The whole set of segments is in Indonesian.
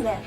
Shinden.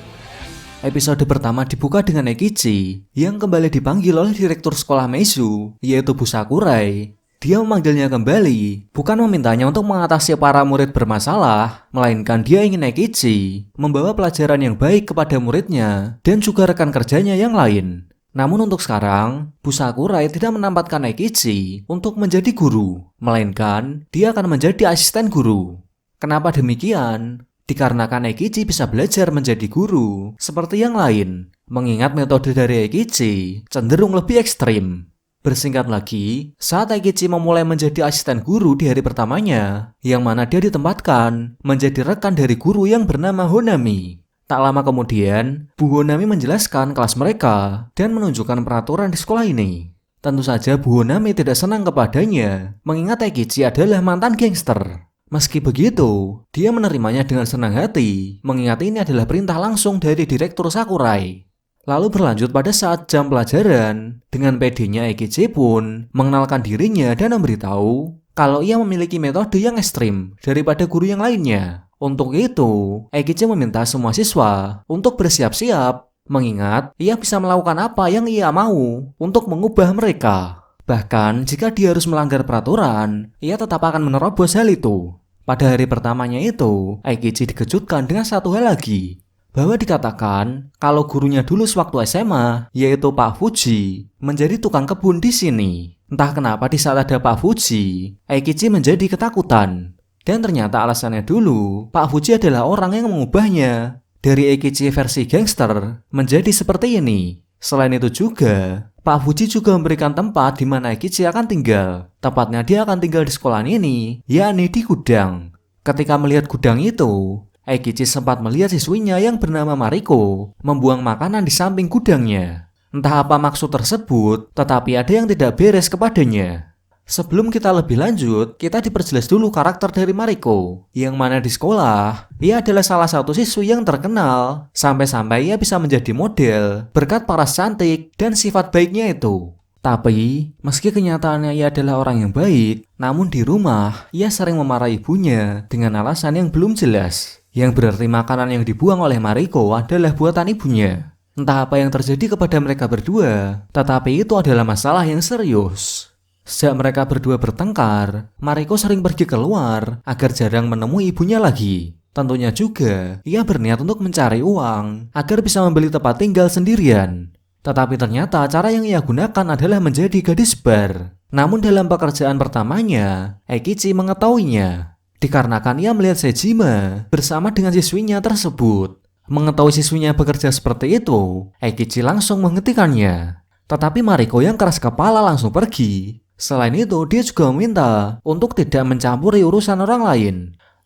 Episode pertama dibuka dengan Eikichi yang kembali dipanggil oleh direktur sekolah Meizu, yaitu Bu Sakurai. Dia memanggilnya kembali, bukan memintanya untuk mengatasi para murid bermasalah, melainkan dia ingin Eikichi membawa pelajaran yang baik kepada muridnya dan juga rekan kerjanya yang lain. Namun untuk sekarang, Bu Sakurai tidak menempatkan Eikichi untuk menjadi guru, melainkan dia akan menjadi asisten guru. Kenapa demikian? Dikarenakan Eikichi bisa belajar menjadi guru seperti yang lain, mengingat metode dari Eikichi cenderung lebih ekstrim. Bersingkat lagi, saat Eikichi memulai menjadi asisten guru di hari pertamanya, yang mana dia ditempatkan menjadi rekan dari guru yang bernama Honami. Tak lama kemudian, Bu Honami menjelaskan kelas mereka dan menunjukkan peraturan di sekolah ini. Tentu saja Bu Honami tidak senang kepadanya, mengingat Eikichi adalah mantan gangster. Meski begitu, dia menerimanya dengan senang hati, mengingat ini adalah perintah langsung dari Direktur Sakurai. Lalu berlanjut pada saat jam pelajaran, dengan pedenya Eikichi pun mengenalkan dirinya dan memberitahu kalau ia memiliki metode yang ekstrim daripada guru yang lainnya. Untuk itu, Eikichi meminta semua siswa untuk bersiap-siap, mengingat ia bisa melakukan apa yang ia mau untuk mengubah mereka. Bahkan jika dia harus melanggar peraturan, ia tetap akan menerobos hal itu. Pada hari pertamanya itu, Eikichi dikejutkan dengan satu hal lagi, bahwa dikatakan kalau gurunya dulu sewaktu SMA, yaitu Pak Fuji, menjadi tukang kebun di sini. Entah kenapa di saat ada Pak Fuji, Eikichi menjadi ketakutan. Dan ternyata alasannya dulu, Pak Fuji adalah orang yang mengubahnya dari Eikichi versi gangster menjadi seperti ini. Selain itu juga, Pak Fuji juga memberikan tempat di mana Eikichi akan tinggal. Tepatnya dia akan tinggal di sekolah ini, yakni di gudang. Ketika melihat gudang itu, Eikichi sempat melihat siswinya yang bernama Mariko membuang makanan di samping gudangnya. Entah apa maksud tersebut, tetapi ada yang tidak beres kepadanya. Sebelum kita lebih lanjut, kita diperjelas dulu karakter dari Mariko, yang mana di sekolah, ia adalah salah satu siswi yang terkenal, sampai-sampai ia bisa menjadi model berkat paras cantik dan sifat baiknya itu. Tapi, meski kenyataannya ia adalah orang yang baik, namun di rumah, ia sering memarahi ibunya dengan alasan yang belum jelas, yang berarti makanan yang dibuang oleh Mariko adalah buatan ibunya. Entah apa yang terjadi kepada mereka berdua, tetapi itu adalah masalah yang serius. Sejak mereka berdua bertengkar, Mariko sering pergi keluar agar jarang menemui ibunya lagi. Tentunya juga, ia berniat untuk mencari uang agar bisa membeli tempat tinggal sendirian. Tetapi ternyata cara yang ia gunakan adalah menjadi gadis bar. Namun dalam pekerjaan pertamanya, Eikichi mengetahuinya. Dikarenakan ia melihat Sejima bersama dengan siswinya tersebut. Mengetahui siswinya bekerja seperti itu, Eikichi langsung menghentikannya. Tetapi Mariko yang keras kepala langsung pergi. Selain itu, dia juga meminta untuk tidak mencampuri urusan orang lain.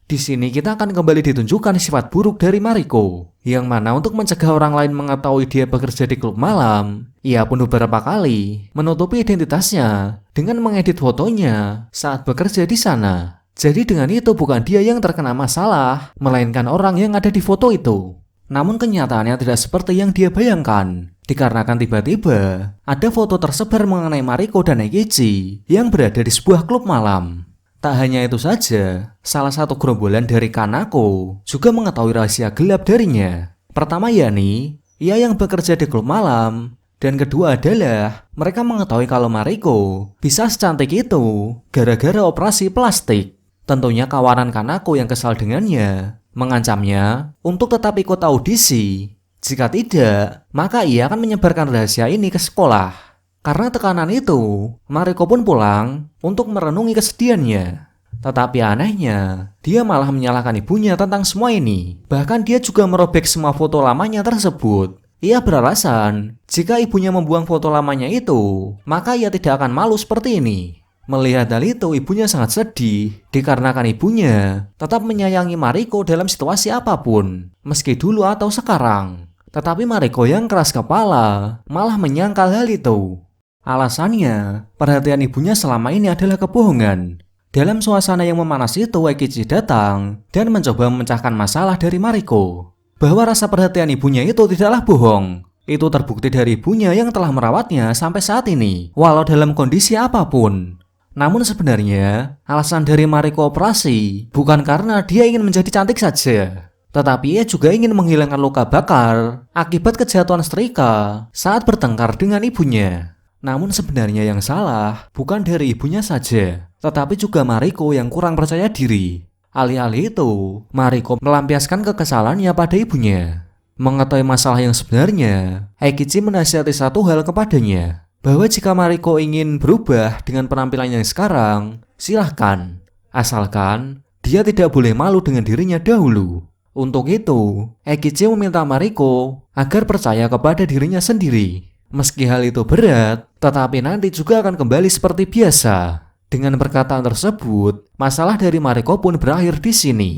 Di sini kita akan kembali ditunjukkan sifat buruk dari Mariko, yang mana untuk mencegah orang lain mengetahui dia bekerja di klub malam, ia pun beberapa kali menutupi identitasnya dengan mengedit fotonya saat bekerja di sana. Jadi dengan itu bukan dia yang terkena masalah, melainkan orang yang ada di foto itu. Namun kenyataannya tidak seperti yang dia bayangkan, dikarenakan tiba-tiba ada foto tersebar mengenai Mariko dan Eikichi yang berada di sebuah klub malam. Tak hanya itu saja, salah satu gerombolan dari Kanako juga mengetahui rahasia gelap darinya. Pertama yakni, ia yang bekerja di klub malam, dan kedua adalah mereka mengetahui kalau Mariko bisa secantik itu gara-gara operasi plastik. Tentunya kawanan Kanako yang kesal dengannya mengancamnya untuk tetap ikut audisi. Jika tidak, maka ia akan menyebarkan rahasia ini ke sekolah. Karena tekanan itu, Mariko pun pulang untuk merenungi kesedihannya. Tetapi anehnya, dia malah menyalahkan ibunya tentang semua ini. Bahkan dia juga merobek semua foto lamanya tersebut. Ia beralasan, jika ibunya membuang foto lamanya itu, maka ia tidak akan malu seperti ini. Melihat hal itu, ibunya sangat sedih, dikarenakan ibunya tetap menyayangi Mariko dalam situasi apapun, meski dulu atau sekarang. Tetapi Mariko yang keras kepala malah menyangkal hal itu. Alasannya, perhatian ibunya selama ini adalah kebohongan. Dalam suasana yang memanas itu, Eikichi datang dan mencoba memecahkan masalah dari Mariko, bahwa rasa perhatian ibunya itu tidaklah bohong. Itu terbukti dari ibunya yang telah merawatnya sampai saat ini, walau dalam kondisi apapun. Namun sebenarnya, alasan dari Mariko operasi bukan karena dia ingin menjadi cantik saja. Tetapi ia juga ingin menghilangkan luka bakar akibat kejatuhan setrika saat bertengkar dengan ibunya. Namun sebenarnya yang salah bukan dari ibunya saja, tetapi juga Mariko yang kurang percaya diri. Alih-alih itu, Mariko melampiaskan kekesalannya pada ibunya. Mengetahui masalah yang sebenarnya, Eikichi menasihati satu hal kepadanya, bahwa jika Mariko ingin berubah dengan penampilan yang sekarang, silahkan. Asalkan dia tidak boleh malu dengan dirinya dahulu. Untuk itu, Eikichi meminta Mariko agar percaya kepada dirinya sendiri. Meski hal itu berat, tetapi nanti juga akan kembali seperti biasa. Dengan perkataan tersebut, masalah dari Mariko pun berakhir di sini.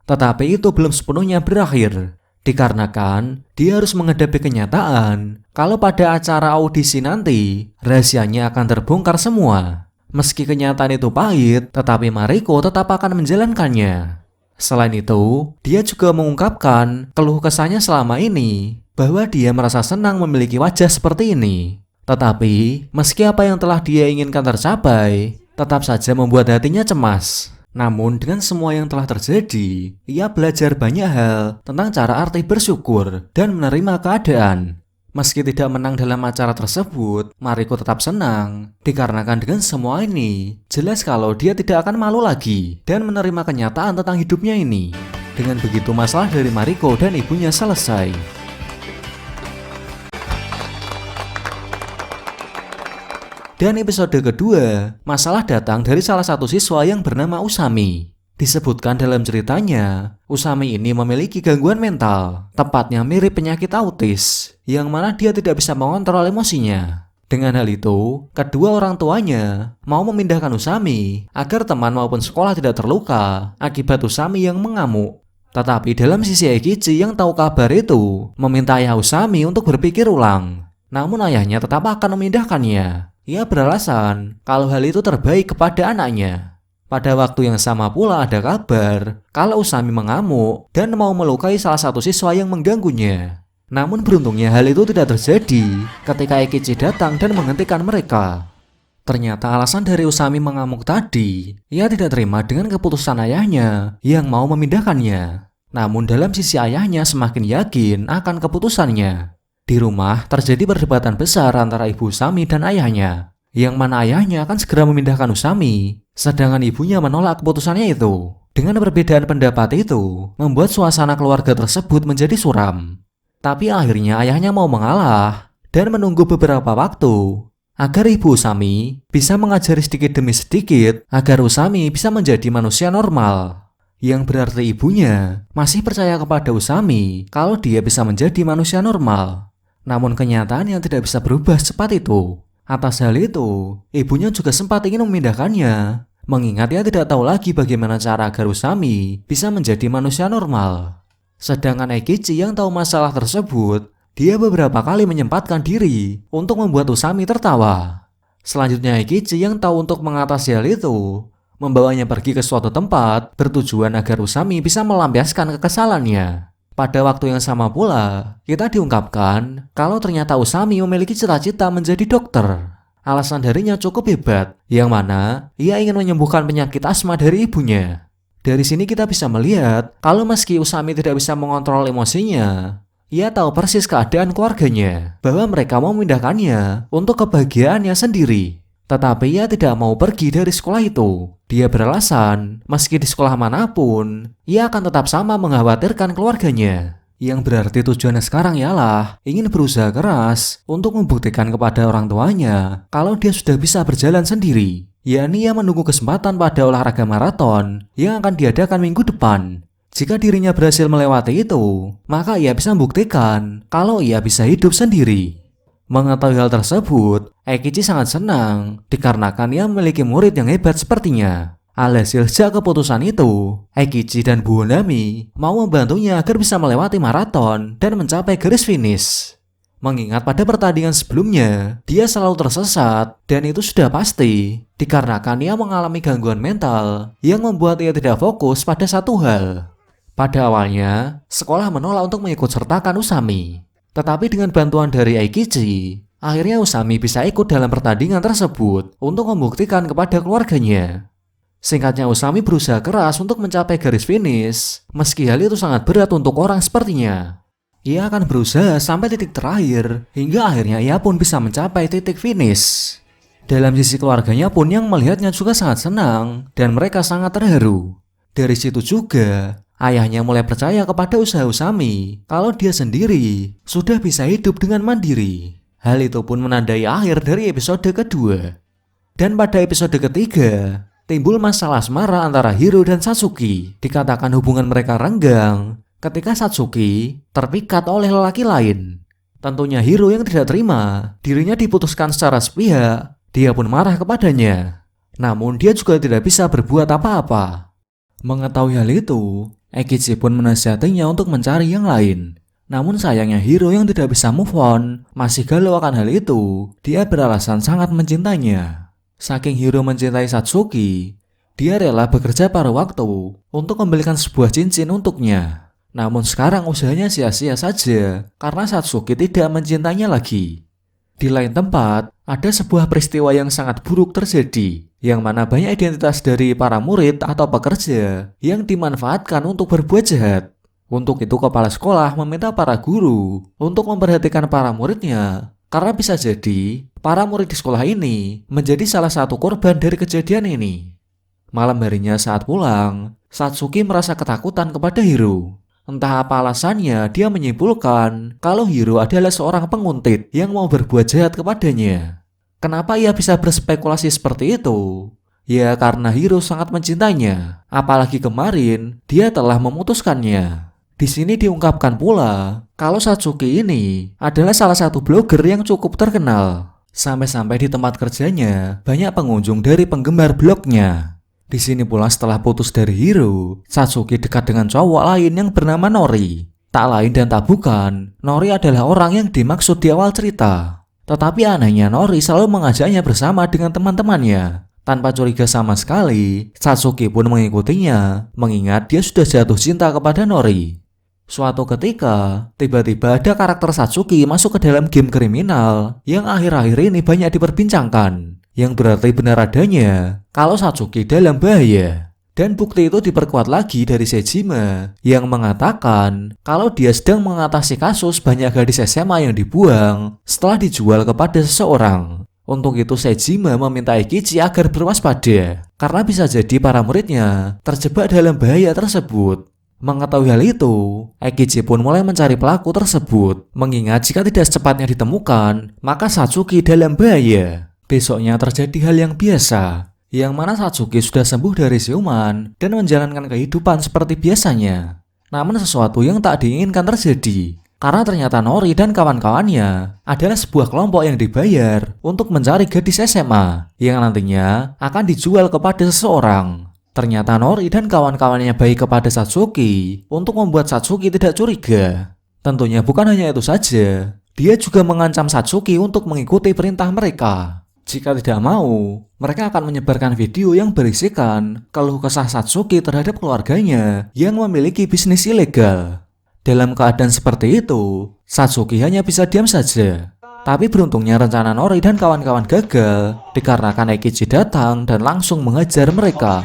Tetapi itu belum sepenuhnya berakhir, dikarenakan dia harus menghadapi kenyataan kalau pada acara audisi nanti, rahasianya akan terbongkar semua. Meski kenyataan itu pahit, tetapi Mariko tetap akan menjalankannya. Selain itu, dia juga mengungkapkan keluh kesahnya selama ini, bahwa dia merasa senang memiliki wajah seperti ini. Tetapi, meski apa yang telah dia inginkan tercapai, tetap saja membuat hatinya cemas. Namun dengan semua yang telah terjadi, ia belajar banyak hal tentang cara arti bersyukur dan menerima keadaan. Meski tidak menang dalam acara tersebut, Mariko tetap senang. Dikarenakan dengan semua ini, jelas kalau dia tidak akan malu lagi dan menerima kenyataan tentang hidupnya ini. Dengan begitu masalah dari Mariko dan ibunya selesai. Dan episode kedua, masalah datang dari salah satu siswa yang bernama Usami. Disebutkan dalam ceritanya, Usami ini memiliki gangguan mental, tepatnya mirip penyakit autis, yang mana dia tidak bisa mengontrol emosinya. Dengan hal itu, kedua orang tuanya mau memindahkan Usami agar teman maupun sekolah tidak terluka akibat Usami yang mengamuk. Tetapi dalam sisi Eikichi yang tahu kabar itu, meminta ayah Usami untuk berpikir ulang. Namun ayahnya tetap akan memindahkannya. Ia beralasan kalau hal itu terbaik kepada anaknya. Pada waktu yang sama pula ada kabar kalau Usami mengamuk dan mau melukai salah satu siswa yang mengganggunya. Namun beruntungnya hal itu tidak terjadi ketika Eikichi datang dan menghentikan mereka. Ternyata alasan dari Usami mengamuk tadi, ia tidak terima dengan keputusan ayahnya yang mau memindahkannya. Namun dalam sisi ayahnya semakin yakin akan keputusannya. Di rumah terjadi perdebatan besar antara ibu Usami dan ayahnya, yang mana ayahnya akan segera memindahkan Usami, sedangkan ibunya menolak keputusannya itu. Dengan perbedaan pendapat itu, membuat suasana keluarga tersebut menjadi suram. Tapi akhirnya ayahnya mau mengalah dan menunggu beberapa waktu agar ibu Usami bisa mengajari sedikit demi sedikit agar Usami bisa menjadi manusia normal. Yang berarti ibunya masih percaya kepada Usami kalau dia bisa menjadi manusia normal. Namun kenyataan yang tidak bisa berubah secepat itu. Atas hal itu, ibunya juga sempat ingin memindahkannya, mengingat ia tidak tahu lagi bagaimana cara agar Usami bisa menjadi manusia normal. Sedangkan Eikichi yang tahu masalah tersebut, dia beberapa kali menyempatkan diri untuk membuat Usami tertawa. Selanjutnya Eikichi yang tahu untuk mengatasi hal itu, membawanya pergi ke suatu tempat bertujuan agar Usami bisa melampiaskan kekesalannya. Pada waktu yang sama pula, kita diungkapkan kalau ternyata Usami memiliki cita-cita menjadi dokter. Alasan darinya cukup hebat, yang mana ia ingin menyembuhkan penyakit asma dari ibunya. Dari sini kita bisa melihat kalau meski Usami tidak bisa mengontrol emosinya, ia tahu persis keadaan keluarganya, bahwa mereka mau memindahkannya untuk kebahagiaannya sendiri. Tetapi ia tidak mau pergi dari sekolah itu. Dia beralasan, meski di sekolah manapun, ia akan tetap sama mengkhawatirkan keluarganya. Yang berarti tujuannya sekarang ialah ingin berusaha keras untuk membuktikan kepada orang tuanya kalau dia sudah bisa berjalan sendiri. Yakni ia menunggu kesempatan pada olahraga maraton yang akan diadakan minggu depan. Jika dirinya berhasil melewati itu, maka ia bisa membuktikan kalau ia bisa hidup sendiri. Mengetahui hal tersebut, Eikichi sangat senang dikarenakan ia memiliki murid yang hebat sepertinya. Alhasil sejak keputusan itu, Eikichi dan Bu Honami mau membantunya agar bisa melewati maraton dan mencapai garis finish. Mengingat pada pertandingan sebelumnya, dia selalu tersesat dan itu sudah pasti dikarenakan ia mengalami gangguan mental yang membuat ia tidak fokus pada satu hal. Pada awalnya, sekolah menolak untuk mengikut sertakan Usami. Tetapi dengan bantuan dari Eikichi, akhirnya Usami bisa ikut dalam pertandingan tersebut untuk membuktikan kepada keluarganya. Singkatnya, Usami berusaha keras untuk mencapai garis finish, meski hal itu sangat berat untuk orang sepertinya. Ia akan berusaha sampai titik terakhir, hingga akhirnya ia pun bisa mencapai titik finish. Dalam sisi keluarganya pun yang melihatnya juga sangat senang, dan mereka sangat terharu. Dari situ juga, ayahnya mulai percaya kepada usaha Usami, kalau dia sendiri sudah bisa hidup dengan mandiri. Hal itu pun menandai akhir dari episode kedua. Dan pada episode ketiga, timbul masalah asmara antara Hiro dan Satsuki. Dikatakan hubungan mereka renggang ketika Satsuki terpikat oleh lelaki lain. Tentunya Hiro yang tidak terima dirinya diputuskan secara sepihak, dia pun marah kepadanya. Namun dia juga tidak bisa berbuat apa-apa. Mengetahui hal itu, Eikichi pun menasihatinya untuk mencari yang lain. Namun sayangnya Hiro yang tidak bisa move on masih galau akan hal itu. Dia beralasan sangat mencintainya. Saking Hiro mencintai Satsuki, dia rela bekerja paruh waktu untuk membelikan sebuah cincin untuknya. Namun sekarang usahanya sia-sia saja karena Satsuki tidak mencintainya lagi. Di lain tempat, ada sebuah peristiwa yang sangat buruk terjadi, yang mana banyak identitas dari para murid atau pekerja yang dimanfaatkan untuk berbuat jahat. Untuk itu kepala sekolah meminta para guru untuk memperhatikan para muridnya, karena bisa jadi para murid di sekolah ini menjadi salah satu korban dari kejadian ini. Malam harinya saat pulang, Satsuki merasa ketakutan kepada Hiro. Entah apa alasannya, dia menyimpulkan kalau Hiro adalah seorang penguntit yang mau berbuat jahat kepadanya. Kenapa ia bisa berspekulasi seperti itu? Ya karena Hiro sangat mencintainya, apalagi kemarin dia telah memutuskannya. Di sini diungkapkan pula kalau Satsuki ini adalah salah satu blogger yang cukup terkenal. Sampai-sampai di tempat kerjanya banyak pengunjung dari penggemar blognya. Di sini pula setelah putus dari Hiro, Satsuki dekat dengan cowok lain yang bernama Nori. Tak lain dan tak bukan, Nori adalah orang yang dimaksud di awal cerita. Tetapi anehnya Nori selalu mengajaknya bersama dengan teman-temannya. Tanpa curiga sama sekali, Satsuki pun mengikutinya, mengingat dia sudah jatuh cinta kepada Nori. Suatu ketika, tiba-tiba ada karakter Satsuki masuk ke dalam game kriminal yang akhir-akhir ini banyak diperbincangkan. Yang berarti benar adanya kalau Satsuki dalam bahaya. Dan bukti itu diperkuat lagi dari Sejima yang mengatakan kalau dia sedang mengatasi kasus banyak gadis SMA yang dibuang setelah dijual kepada seseorang. Untuk itu Sejima meminta Eikichi agar berwaspada karena bisa jadi para muridnya terjebak dalam bahaya tersebut. Mengetahui hal itu, Eikichi pun mulai mencari pelaku tersebut. Mengingat jika tidak secepatnya ditemukan, maka Satsuki dalam bahaya. Besoknya terjadi hal yang biasa, yang mana Satsuki sudah sembuh dari siuman dan menjalankan kehidupan seperti biasanya. Namun sesuatu yang tak diinginkan terjadi, karena ternyata Nori dan kawan-kawannya adalah sebuah kelompok yang dibayar untuk mencari gadis SMA yang nantinya akan dijual kepada seseorang. Ternyata Nori dan kawan-kawannya baik kepada Satsuki untuk membuat Satsuki tidak curiga. Tentunya bukan hanya itu saja, dia juga mengancam Satsuki untuk mengikuti perintah mereka. Jika tidak mau, mereka akan menyebarkan video yang berisikan keluh kesah Satsuki terhadap keluarganya yang memiliki bisnis ilegal. Dalam keadaan seperti itu, Satsuki hanya bisa diam saja. Tapi beruntungnya rencana Nori dan kawan-kawan gagal dikarenakan Eikichi datang dan langsung mengejar mereka.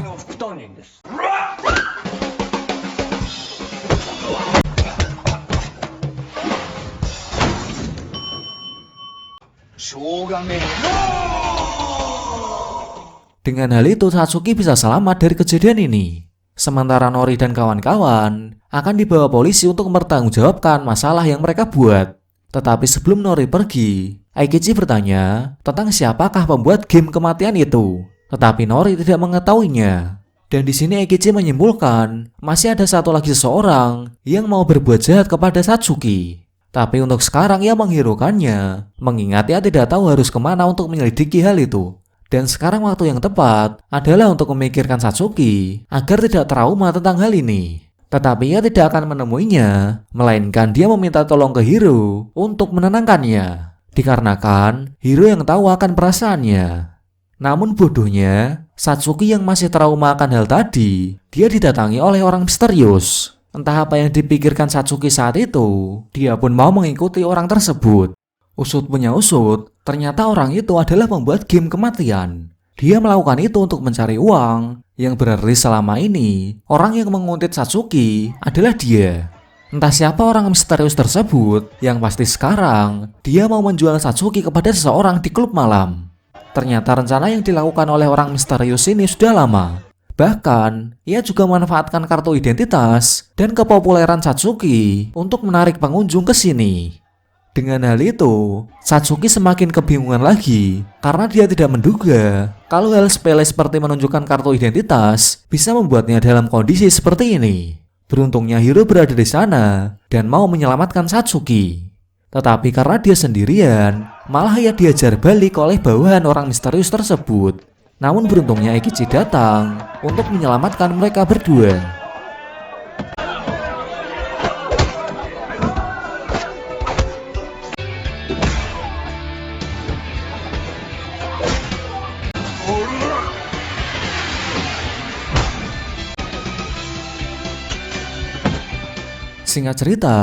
Dengan hal itu Satsuki bisa selamat dari kejadian ini. Sementara Nori dan kawan-kawan akan dibawa polisi untuk mempertanggungjawabkan masalah yang mereka buat. Tetapi sebelum Nori pergi, Eikichi bertanya tentang siapakah pembuat game kematian itu. Tetapi Nori tidak mengetahuinya. Dan di sini Eikichi menyimpulkan masih ada satu lagi seseorang yang mau berbuat jahat kepada Satsuki. Tapi untuk sekarang ia menghiraukannya, mengingat ia tidak tahu harus kemana untuk menyelidiki hal itu. Dan sekarang waktu yang tepat adalah untuk memikirkan Satsuki agar tidak trauma tentang hal ini. Tetapi ia tidak akan menemuinya, melainkan dia meminta tolong ke Hiro untuk menenangkannya. Dikarenakan Hiro yang tahu akan perasaannya. Namun bodohnya, Satsuki yang masih trauma akan hal tadi, dia didatangi oleh orang misterius. Entah apa yang dipikirkan Satsuki saat itu, dia pun mau mengikuti orang tersebut. Usut punya usut, ternyata orang itu adalah pembuat game kematian. Dia melakukan itu untuk mencari uang Yang berarti selama ini, orang yang menguntit Satsuki adalah dia. Entah siapa orang misterius tersebut, yang pasti sekarang, dia mau menjual Satsuki kepada seseorang di klub malam. Ternyata rencana yang dilakukan oleh orang misterius ini sudah lama. Bahkan, ia juga memanfaatkan kartu identitas dan kepopuleran Satsuki untuk menarik pengunjung ke sini. Dengan hal itu, Satsuki semakin kebingungan lagi karena dia tidak menduga kalau hal sepele seperti menunjukkan kartu identitas bisa membuatnya dalam kondisi seperti ini. Beruntungnya Hiro berada di sana dan mau menyelamatkan Satsuki. Tetapi karena dia sendirian, malah ia diajar balik oleh bawahan orang misterius tersebut. Namun beruntungnya Eikichi datang untuk menyelamatkan mereka berdua. Singkat cerita,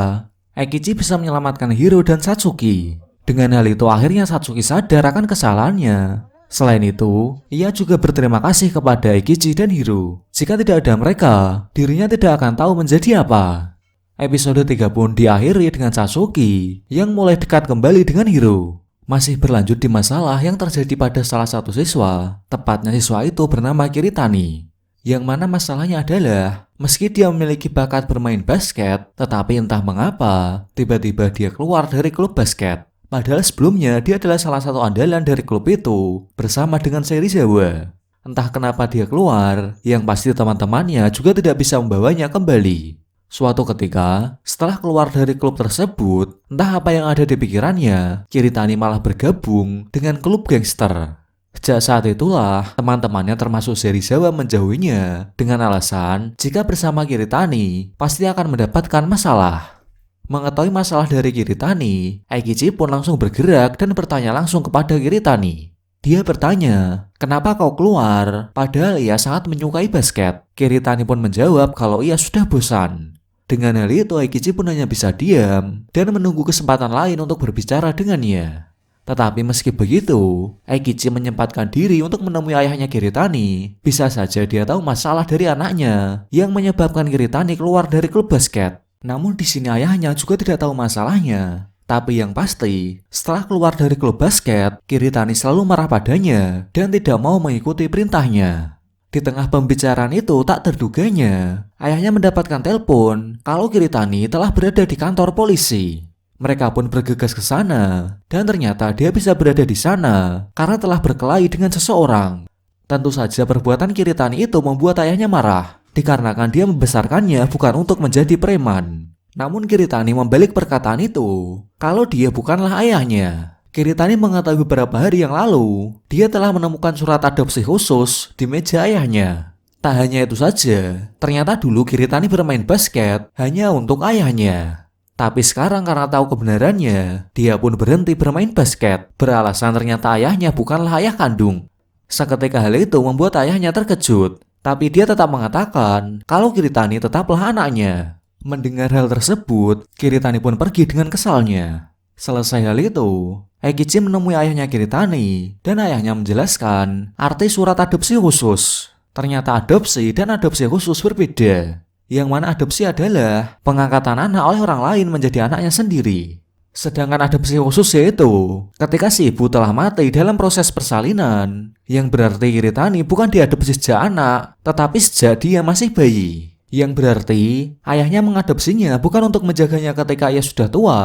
Eikichi bisa menyelamatkan Hiro dan Satsuki. Dengan hal itu akhirnya Satsuki sadar akan kesalahannya. Selain itu, ia juga berterima kasih kepada Eikichi dan Hiro. Jika tidak ada mereka, dirinya tidak akan tahu menjadi apa. Episode 3 pun diakhiri dengan Satsuki yang mulai dekat kembali dengan Hiro. Masih berlanjut di masalah yang terjadi pada salah satu siswa, tepatnya siswa itu bernama Kiritani. Yang mana masalahnya adalah, meski dia memiliki bakat bermain basket, tetapi entah mengapa, tiba-tiba dia keluar dari klub basket. Padahal sebelumnya dia adalah salah satu andalan dari klub itu, bersama dengan Serizawa. Entah kenapa dia keluar, yang pasti teman-temannya juga tidak bisa membawanya kembali. Suatu ketika, setelah keluar dari klub tersebut, entah apa yang ada di pikirannya, Kiritani malah bergabung dengan klub gangster. Sejak saat itulah, teman-temannya termasuk Serizawa menjauhinya dengan alasan jika bersama Kiritani pasti akan mendapatkan masalah. Mengetahui masalah dari Kiritani, Eikichi pun langsung bergerak dan bertanya langsung kepada Kiritani. Dia bertanya, kenapa kau keluar? Padahal ia sangat menyukai basket. Kiritani pun menjawab kalau ia sudah bosan. Dengan hal itu, Eikichi pun hanya bisa diam dan menunggu kesempatan lain untuk berbicara dengannya. Tetapi meski begitu, Eikichi menyempatkan diri untuk menemui ayahnya Kiritani. Bisa saja dia tahu masalah dari anaknya yang menyebabkan Kiritani keluar dari klub basket. Namun di sini ayahnya juga tidak tahu masalahnya. Tapi yang pasti, setelah keluar dari klub basket, Kiritani selalu marah padanya dan tidak mau mengikuti perintahnya. Di tengah pembicaraan itu tak terduganya, ayahnya mendapatkan telepon kalau Kiritani telah berada di kantor polisi. Mereka pun bergegas ke sana, dan ternyata dia bisa berada di sana karena telah berkelahi dengan seseorang. Tentu saja perbuatan Kiritani itu membuat ayahnya marah, dikarenakan dia membesarkannya bukan untuk menjadi preman. Namun Kiritani membalik perkataan itu, kalau dia bukanlah ayahnya. Kiritani mengetahui beberapa hari yang lalu, dia telah menemukan surat adopsi khusus di meja ayahnya. Tak hanya itu saja, ternyata dulu Kiritani bermain basket hanya untuk ayahnya. Tapi sekarang karena tahu kebenarannya, dia pun berhenti bermain basket, beralasan ternyata ayahnya bukanlah ayah kandung. Seketika hal itu membuat ayahnya terkejut, tapi dia tetap mengatakan kalau Kiritani tetaplah anaknya. Mendengar hal tersebut, Kiritani pun pergi dengan kesalnya. Selesai hal itu, Eikichi menemui ayahnya Kiritani, dan ayahnya menjelaskan arti surat adopsi khusus. Ternyata adopsi dan adopsi khusus berbeda. Yang mana adopsi adalah pengangkatan anak oleh orang lain menjadi anaknya sendiri. Sedangkan adopsi khusus yaitu ketika si ibu telah mati dalam proses persalinan, yang berarti Kiritani bukan diadopsi sejak anak, tetapi sejak dia masih bayi. Yang berarti ayahnya mengadopsinya bukan untuk menjaganya ketika ia sudah tua,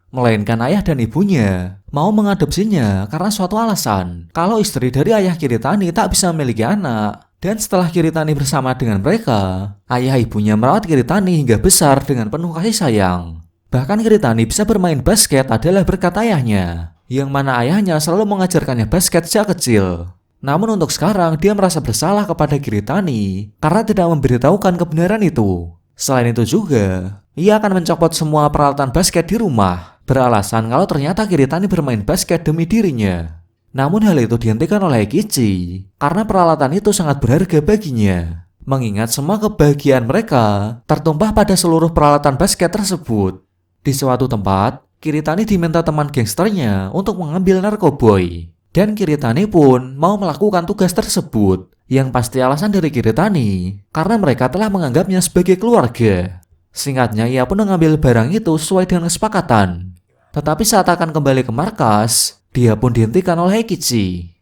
melainkan ayah dan ibunya mau mengadopsinya karena suatu alasan kalau istri dari ayah Kiritani tak bisa memiliki anak. Dan setelah Kiritani bersama dengan mereka, ayah ibunya merawat Kiritani hingga besar dengan penuh kasih sayang. Bahkan Kiritani bisa bermain basket adalah berkat ayahnya, yang mana ayahnya selalu mengajarkannya basket sejak kecil. Namun untuk sekarang dia merasa bersalah kepada Kiritani karena tidak memberitahukan kebenaran itu. Selain itu juga, ia akan mencopot semua peralatan basket di rumah, beralasan kalau ternyata Kiritani bermain basket demi dirinya. Namun hal itu dihentikan oleh Eikichi karena peralatan itu sangat berharga baginya. Mengingat semua kebahagiaan mereka tertumpah pada seluruh peralatan basket tersebut. Di suatu tempat, Kiritani diminta teman gangsternya untuk mengambil narkoboy. Dan Kiritani pun mau melakukan tugas tersebut. Yang pasti alasan dari Kiritani karena mereka telah menganggapnya sebagai keluarga. Singkatnya, ia pun mengambil barang itu sesuai dengan kesepakatan. Tetapi saat akan kembali ke markas, dia pun dihentikan oleh Eikichi.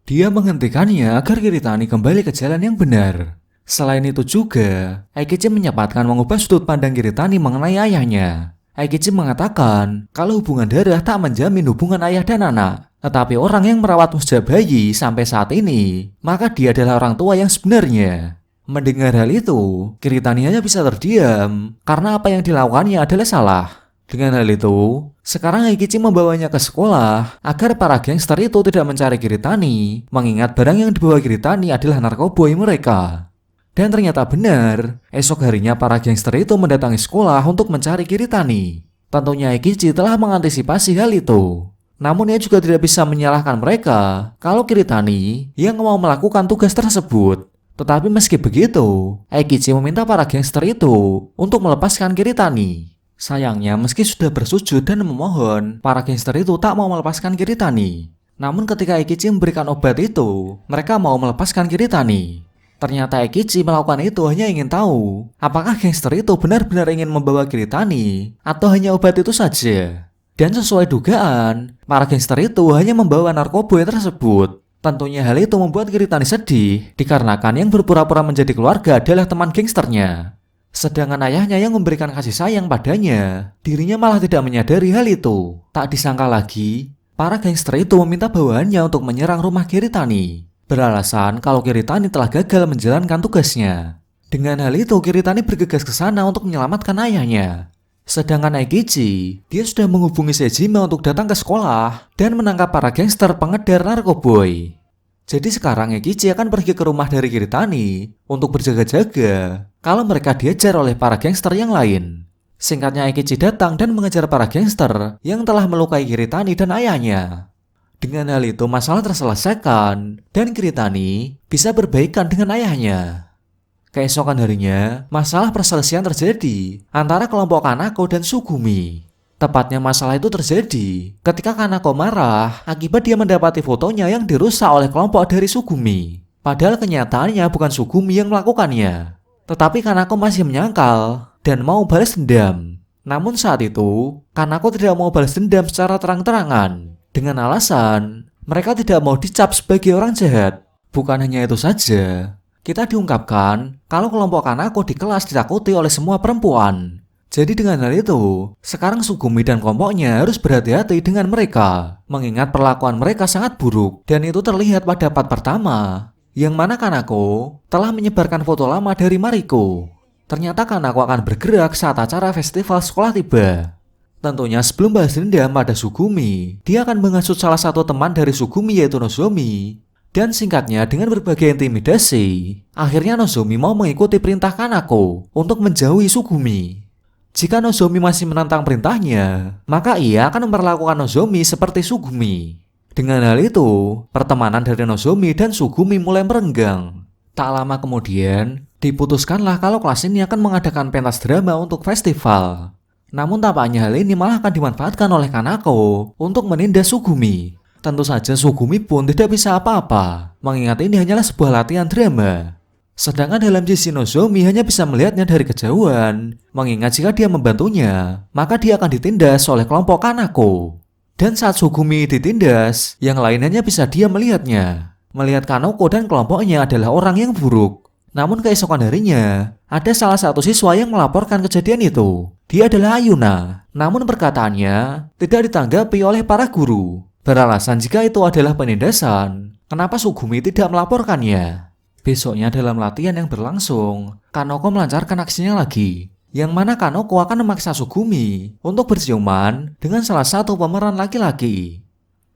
Dia menghentikannya agar Kiritani kembali ke jalan yang benar. Selain itu juga, Eikichi menyempatkan mengubah sudut pandang Kiritani mengenai ayahnya. Eikichi mengatakan kalau hubungan darah tak menjamin hubungan ayah dan anak. Tetapi orang yang merawatmu sejak bayi sampai saat ini, maka dia adalah orang tua yang sebenarnya. Mendengar hal itu, Kiritani hanya bisa terdiam karena apa yang dilakukannya adalah salah. Dengan hal itu, sekarang Eikichi membawanya ke sekolah agar para gangster itu tidak mencari Kiritani, mengingat barang yang dibawa Kiritani adalah narkoboy mereka. Dan ternyata benar, esok harinya para gangster itu mendatangi sekolah untuk mencari Kiritani. Tentunya Eikichi telah mengantisipasi hal itu. Namun ia juga tidak bisa menyalahkan mereka kalau Kiritani yang mau melakukan tugas tersebut. Tetapi meski begitu, Eikichi meminta para gangster itu untuk melepaskan Kiritani. Sayangnya meski sudah bersujud dan memohon, para gangster itu tak mau melepaskan Kiritani. Namun ketika Eikichi memberikan obat itu, mereka mau melepaskan Kiritani. Ternyata Eikichi melakukan itu hanya ingin tahu apakah gangster itu benar-benar ingin membawa Kiritani atau hanya obat itu saja. Dan sesuai dugaan, para gangster itu hanya membawa narkoboy tersebut. Tentunya hal itu membuat Kiritani sedih dikarenakan yang berpura-pura menjadi keluarga adalah teman gangsternya. Sedangkan ayahnya yang memberikan kasih sayang padanya, dirinya malah tidak menyadari hal itu. Tak disangka lagi, para gangster itu meminta bawahannya untuk menyerang rumah Kiritani, beralasan kalau Kiritani telah gagal menjalankan tugasnya. Dengan hal itu, Kiritani bergegas ke sana untuk menyelamatkan ayahnya. Sedangkan Eikichi, dia sudah menghubungi Sejima untuk datang ke sekolah dan menangkap para gangster pengedar narkoboy. Jadi sekarang Eikichi akan pergi ke rumah dari Kiritani untuk berjaga-jaga kalau mereka diajar oleh para gangster yang lain. Singkatnya, Eikichi datang dan mengejar para gangster yang telah melukai Kiritani dan ayahnya. Dengan hal itu masalah terselesaikan dan Kiritani bisa berbaikan dengan ayahnya. Keesokan harinya, masalah perselisihan terjadi antara kelompok Kanako dan Sugumi. Tepatnya masalah itu terjadi ketika Kanako marah akibat dia mendapati fotonya yang dirusak oleh kelompok dari Sugumi. Padahal kenyataannya bukan Sugumi yang melakukannya. Tetapi Kanako masih menyangkal dan mau balas dendam. Namun saat itu, Kanako tidak mau balas dendam secara terang-terangan. Dengan alasan, mereka tidak mau dicap sebagai orang jahat. Bukan hanya itu saja, kita diungkapkan kalau kelompok Kanako di kelas ditakuti oleh semua perempuan. Jadi dengan hal itu, sekarang Sugumi dan kelompoknya harus berhati-hati dengan mereka, mengingat perlakuan mereka sangat buruk. Dan itu terlihat pada part pertama, yang mana Kanako telah menyebarkan foto lama dari Mariko. Ternyata Kanako akan bergerak saat acara festival sekolah tiba. Tentunya sebelum balas dendam pada Sugumi, dia akan menghasut salah satu teman dari Sugumi yaitu Nozomi. Dan singkatnya dengan berbagai intimidasi, akhirnya Nozomi mau mengikuti perintah Kanako untuk menjauhi Sugumi. Jika Nozomi masih menentang perintahnya, maka ia akan memperlakukan Nozomi seperti Sugumi. Dengan hal itu, pertemanan dari Nozomi dan Sugumi mulai merenggang. Tak lama kemudian, diputuskanlah kalau kelas ini akan mengadakan pentas drama untuk festival. Namun tampaknya hal ini malah akan dimanfaatkan oleh Kanako untuk menindas Sugumi. Tentu saja Sugumi pun tidak bisa apa-apa, mengingat ini hanyalah sebuah latihan drama. Sedangkan dalam sisi Nozomi hanya bisa melihatnya dari kejauhan, mengingat jika dia membantunya, maka dia akan ditindas oleh kelompok Kanako. Dan saat Sugumi ditindas, yang lain hanya bisa dia melihatnya. Melihat Kanako dan kelompoknya adalah orang yang buruk. Namun keesokan harinya, ada salah satu siswa yang melaporkan kejadian itu. Dia adalah Ayuna. Namun perkataannya tidak ditanggapi oleh para guru. Beralasan jika itu adalah penindasan, kenapa Sugumi tidak melaporkannya? Besoknya dalam latihan yang berlangsung, Kanako melancarkan aksinya lagi. Yang mana Kanako akan memaksa Sugumi untuk berciuman dengan salah satu pemeran laki-laki.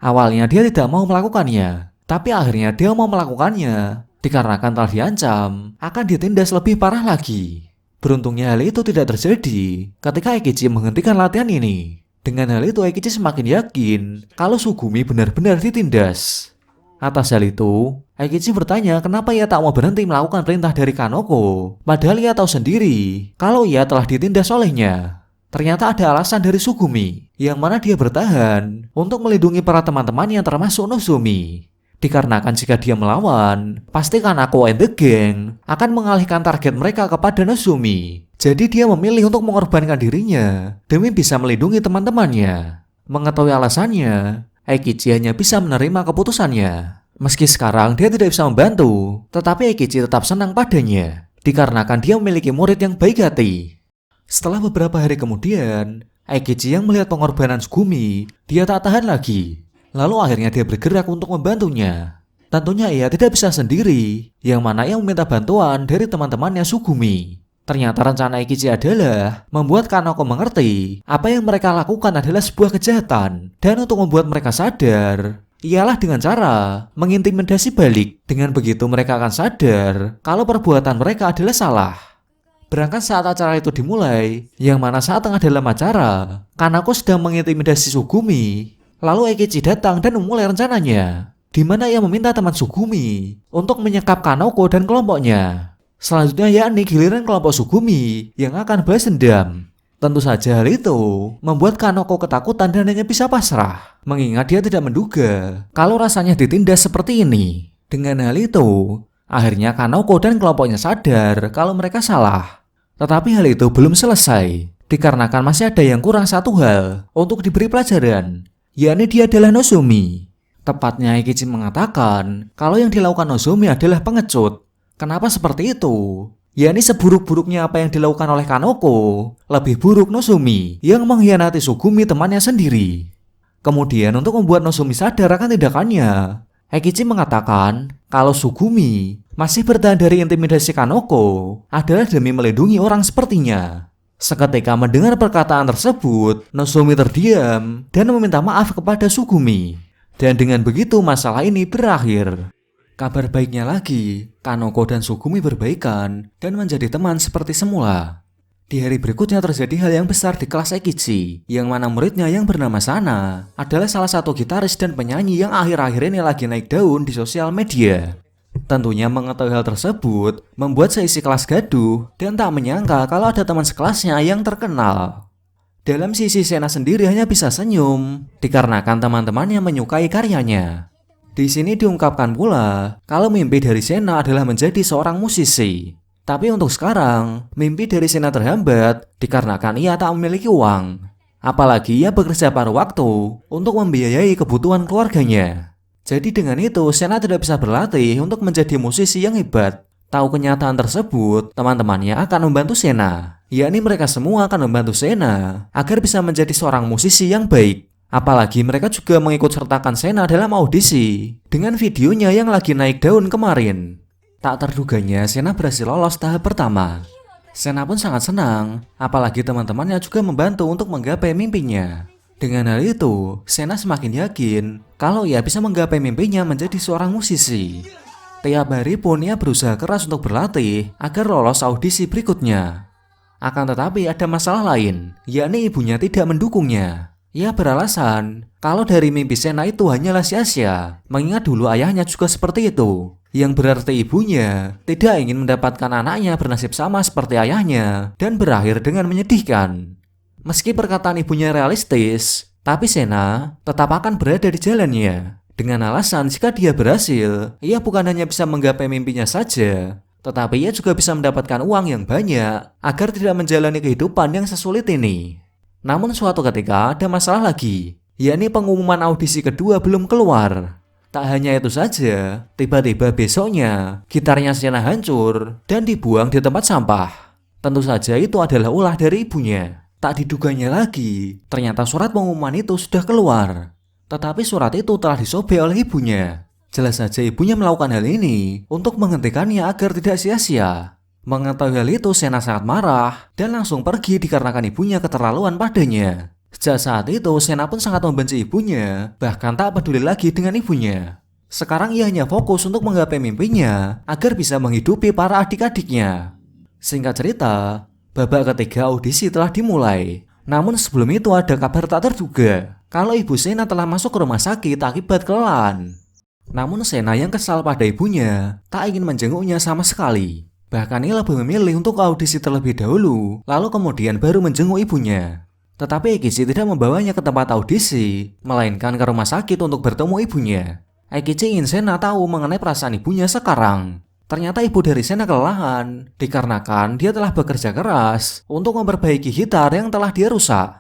Awalnya dia tidak mau melakukannya, tapi akhirnya dia mau melakukannya. Dikarenakan telah diancam akan ditindas lebih parah lagi. Beruntungnya hal itu tidak terjadi ketika Eikichi menghentikan latihan ini. Dengan hal itu Eikichi semakin yakin kalau Sugumi benar-benar ditindas. Atas hal itu, Eikichi bertanya kenapa ia tak mau berhenti melakukan perintah dari Kanako, padahal ia tahu sendiri kalau ia telah ditindas olehnya. Ternyata ada alasan dari Sugumi, yang mana dia bertahan untuk melindungi para teman-temannya termasuk Nozomi. Dikarenakan jika dia melawan, pasti Kanako and the Gang akan mengalihkan target mereka kepada Nozomi. Jadi dia memilih untuk mengorbankan dirinya demi bisa melindungi teman-temannya. Mengetahui alasannya, Eikichi hanya bisa menerima keputusannya. Meski sekarang dia tidak bisa membantu, tetapi Eikichi tetap senang padanya, dikarenakan dia memiliki murid yang baik hati. Setelah beberapa hari kemudian, Eikichi yang melihat pengorbanan Sugumi, dia tak tahan lagi. Lalu akhirnya dia bergerak untuk membantunya. Tentunya ia tidak bisa sendiri, yang mana ia meminta bantuan dari teman-temannya Sugumi. Ternyata rencana Eikichi adalah membuat Kanako mengerti apa yang mereka lakukan adalah sebuah kejahatan. Dan untuk membuat mereka sadar, ialah dengan cara mengintimidasi balik. Dengan begitu mereka akan sadar kalau perbuatan mereka adalah salah. Berangkat saat acara itu dimulai, yang mana saat tengah dalam acara, Kanako sedang mengintimidasi Sugumi. Lalu Eikichi datang dan memulai rencananya, di mana ia meminta teman Sugumi untuk menyekap Kanako dan kelompoknya. Selanjutnya yakni giliran kelompok Sugumi yang akan balas dendam. Tentu saja hal itu membuat Kanako ketakutan dan hanya bisa pasrah, mengingat dia tidak menduga kalau rasanya ditindas seperti ini. Dengan hal itu, akhirnya Kanako dan kelompoknya sadar kalau mereka salah. Tetapi hal itu belum selesai, dikarenakan masih ada yang kurang satu hal untuk diberi pelajaran, yakni dia adalah Nozomi. Tepatnya Eikichi mengatakan kalau yang dilakukan Nozomi adalah pengecut. Kenapa seperti itu? Yakni seburuk-buruknya apa yang dilakukan oleh Kanako, lebih buruk Nozomi yang mengkhianati Sugumi temannya sendiri. Kemudian untuk membuat Nozomi sadar akan tindakannya, Eikichi mengatakan kalau Sugumi masih bertahan dari intimidasi Kanako adalah demi melindungi orang sepertinya. Seketika mendengar perkataan tersebut, Nozomi terdiam dan meminta maaf kepada Sugumi. Dan dengan begitu masalah ini berakhir. Kabar baiknya lagi, Kanako dan Sugumi berbaikan dan menjadi teman seperti semula. Di hari berikutnya terjadi hal yang besar di kelas Eikichi, yang mana muridnya yang bernama Sana adalah salah satu gitaris dan penyanyi yang akhir-akhir ini lagi naik daun di sosial media. Tentunya mengetahui hal tersebut membuat seisi kelas gaduh dan tak menyangka kalau ada teman sekelasnya yang terkenal. Dalam sisi Sena sendiri hanya bisa senyum dikarenakan teman-temannya menyukai karyanya. Di sini diungkapkan pula kalau mimpi dari Sena adalah menjadi seorang musisi. Tapi untuk sekarang, mimpi dari Sena terhambat dikarenakan ia tak memiliki uang. Apalagi ia bekerja paruh waktu untuk membiayai kebutuhan keluarganya. Jadi dengan itu, Sena tidak bisa berlatih untuk menjadi musisi yang hebat. Tahu kenyataan tersebut, teman-temannya akan membantu Sena. Yakni mereka semua akan membantu Sena agar bisa menjadi seorang musisi yang baik. Apalagi mereka juga mengikut sertakan Sena dalam audisi dengan videonya yang lagi naik daun kemarin. Tak terduganya, Sena berhasil lolos tahap pertama. Sena pun sangat senang, apalagi teman-temannya juga membantu untuk menggapai mimpinya. Dengan hal itu, Sena semakin yakin kalau ia bisa menggapai mimpinya menjadi seorang musisi. Tiap hari pun ia berusaha keras untuk berlatih agar lolos audisi berikutnya. Akan tetapi ada masalah lain, yakni ibunya tidak mendukungnya. Ia beralasan kalau dari mimpi Sena itu hanyalah sia-sia, mengingat dulu ayahnya juga seperti itu. Yang berarti ibunya tidak ingin mendapatkan anaknya bernasib sama seperti ayahnya dan berakhir dengan menyedihkan. Meski perkataan ibunya realistis, tapi Sena tetap akan berada di jalannya. Dengan alasan jika dia berhasil, ia bukan hanya bisa menggapai mimpinya saja, tetapi ia juga bisa mendapatkan uang yang banyak agar tidak menjalani kehidupan yang sesulit ini. Namun suatu ketika ada masalah lagi, yakni pengumuman audisi kedua belum keluar. Tak hanya itu saja, tiba-tiba besoknya gitarnya Sena hancur dan dibuang di tempat sampah. Tentu saja itu adalah ulah dari ibunya. Tak diduganya lagi, ternyata surat pengumuman itu sudah keluar. Tetapi surat itu telah disobek oleh ibunya. Jelas saja ibunya melakukan hal ini untuk menghentikannya agar tidak sia-sia. Mengetahui hal itu, Sena sangat marah dan langsung pergi dikarenakan ibunya keterlaluan padanya. Sejak saat itu, Sena pun sangat membenci ibunya, bahkan tak peduli lagi dengan ibunya. Sekarang ia hanya fokus untuk menggapai mimpinya agar bisa menghidupi para adik-adiknya. Singkat cerita, babak ketiga audisi telah dimulai. Namun sebelum itu ada kabar tak terduga kalau ibu Sena telah masuk ke rumah sakit akibat kelelahan. Namun Sena yang kesal pada ibunya tak ingin menjenguknya sama sekali. Bahkan ia lebih memilih untuk audisi terlebih dahulu, lalu kemudian baru menjenguk ibunya. Tetapi Eikichi tidak membawanya ke tempat audisi, melainkan ke rumah sakit untuk bertemu ibunya. Eikichi ingin Sena tahu mengenai perasaan ibunya sekarang. Ternyata ibu dari Sena kelelahan, dikarenakan dia telah bekerja keras untuk memperbaiki gitar yang telah dia rusak.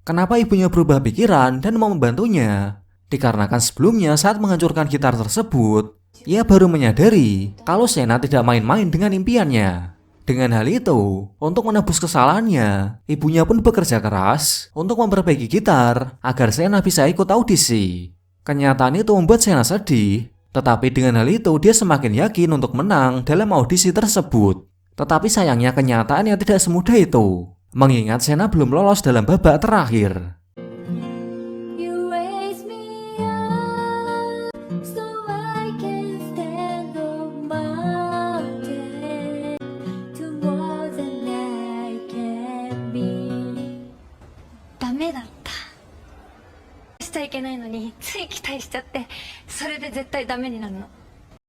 Kenapa ibunya berubah pikiran dan mau membantunya? Dikarenakan sebelumnya saat menghancurkan gitar tersebut, ia baru menyadari kalau Sena tidak main-main dengan impiannya. Dengan hal itu, untuk menebus kesalahannya, ibunya pun bekerja keras untuk memperbaiki gitar agar Sena bisa ikut audisi. Kenyataan itu membuat Sena sedih, tetapi dengan hal itu dia semakin yakin untuk menang dalam audisi tersebut. Tetapi sayangnya kenyataannya tidak semudah itu, mengingat Sena belum lolos dalam babak terakhir.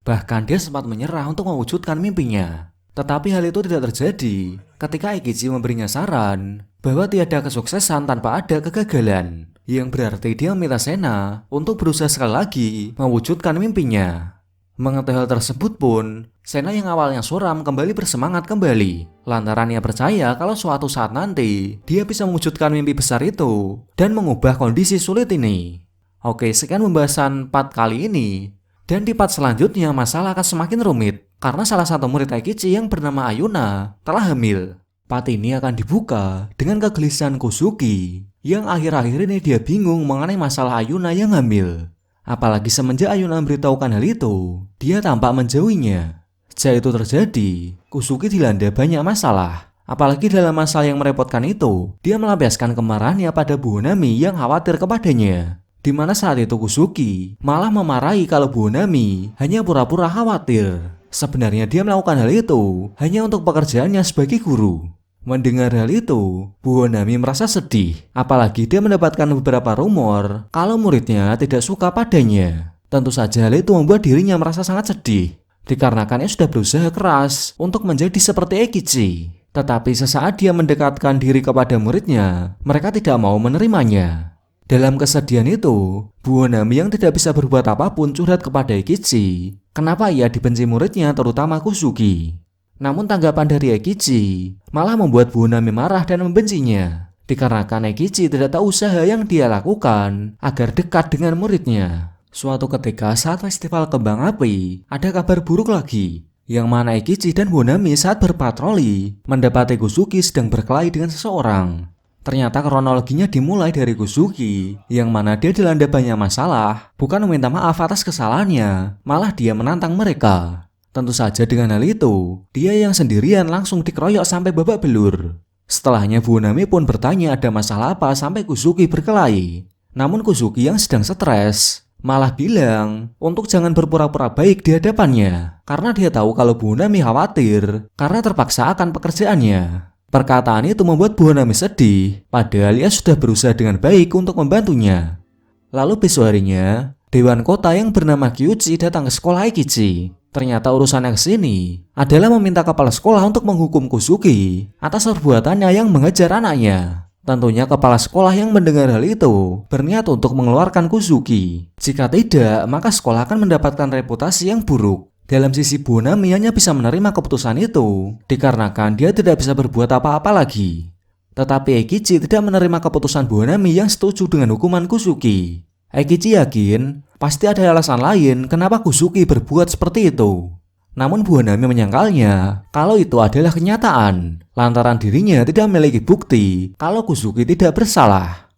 Bahkan dia sempat menyerah untuk mewujudkan mimpinya. Tetapi hal itu tidak terjadi ketika Eikichi memberinya saran bahwa tiada kesuksesan tanpa ada kegagalan, yang berarti dia meminta Sena untuk berusaha sekali lagi mewujudkan mimpinya. Mengetahui hal tersebut pun, Sena yang awalnya suram kembali bersemangat kembali, lantaran ia percaya kalau suatu saat nanti dia bisa mewujudkan mimpi besar itu dan mengubah kondisi sulit ini. Oke, sekian pembahasan part kali ini. Dan di part selanjutnya masalah akan semakin rumit karena salah satu murid Eikichi yang bernama Ayuna telah hamil. Part ini akan dibuka dengan kegelisahan Kusugi yang akhir-akhir ini dia bingung mengenai masalah Ayuna yang hamil. Apalagi semenjak Ayuna memberitahukan hal itu, dia tampak menjauhinya. Sejak itu terjadi, Kusugi dilanda banyak masalah. Apalagi dalam masalah yang merepotkan itu, dia melampiaskan kemarahannya pada Bu Honami yang khawatir kepadanya. Di mana saat itu Kusugi malah memarahi kalau Bu Honami hanya pura-pura khawatir. Sebenarnya dia melakukan hal itu hanya untuk pekerjaannya sebagai guru. Mendengar hal itu, Bu Honami merasa sedih. Apalagi dia mendapatkan beberapa rumor kalau muridnya tidak suka padanya. Tentu saja hal itu membuat dirinya merasa sangat sedih. Dikarenakan ia sudah berusaha keras untuk menjadi seperti Eikichi. Tetapi sesaat dia mendekatkan diri kepada muridnya, mereka tidak mau menerimanya. Dalam kesedihan itu, Bu Honami yang tidak bisa berbuat apapun curhat kepada Eikichi kenapa ia dibenci muridnya terutama Kusugi. Namun tanggapan dari Eikichi malah membuat Bu Honami marah dan membencinya. Dikarenakan Eikichi tidak tahu usaha yang dia lakukan agar dekat dengan muridnya. Suatu ketika saat festival kembang api, ada kabar buruk lagi, yang mana Eikichi dan Bu Honami saat berpatroli mendapati Kusugi sedang berkelahi dengan seseorang. Ternyata kronologinya dimulai dari Kusugi, yang mana dia dilanda banyak masalah, bukan meminta maaf atas kesalahannya, malah dia menantang mereka. Tentu saja dengan hal itu, dia yang sendirian langsung dikeroyok sampai babak belur. Setelahnya Bu Honami pun bertanya ada masalah apa sampai Kusugi berkelahi. Namun Kusugi yang sedang stres malah bilang untuk jangan berpura-pura baik di hadapannya, karena dia tahu kalau Bu Honami khawatir karena terpaksa akan pekerjaannya. Perkataan itu membuat Bu Honami sedih, padahal ia sudah berusaha dengan baik untuk membantunya. Lalu besok harinya, Dewan Kota yang bernama Kyuchi datang ke sekolah Eikichi. Ternyata urusannya kesini adalah meminta kepala sekolah untuk menghukum Kusugi atas perbuatannya yang mengejar anaknya. Tentunya kepala sekolah yang mendengar hal itu berniat untuk mengeluarkan Kusugi. Jika tidak, maka sekolah akan mendapatkan reputasi yang buruk. Dalam sisi Bu Honami hanya bisa menerima keputusan itu dikarenakan dia tidak bisa berbuat apa-apa lagi. Tetapi Eikichi tidak menerima keputusan Bu Honami yang setuju dengan hukuman Kusugi. Eikichi yakin pasti ada alasan lain kenapa Kusugi berbuat seperti itu. Namun Bu Honami menyangkalnya kalau itu adalah kenyataan, lantaran dirinya tidak memiliki bukti kalau Kusugi tidak bersalah.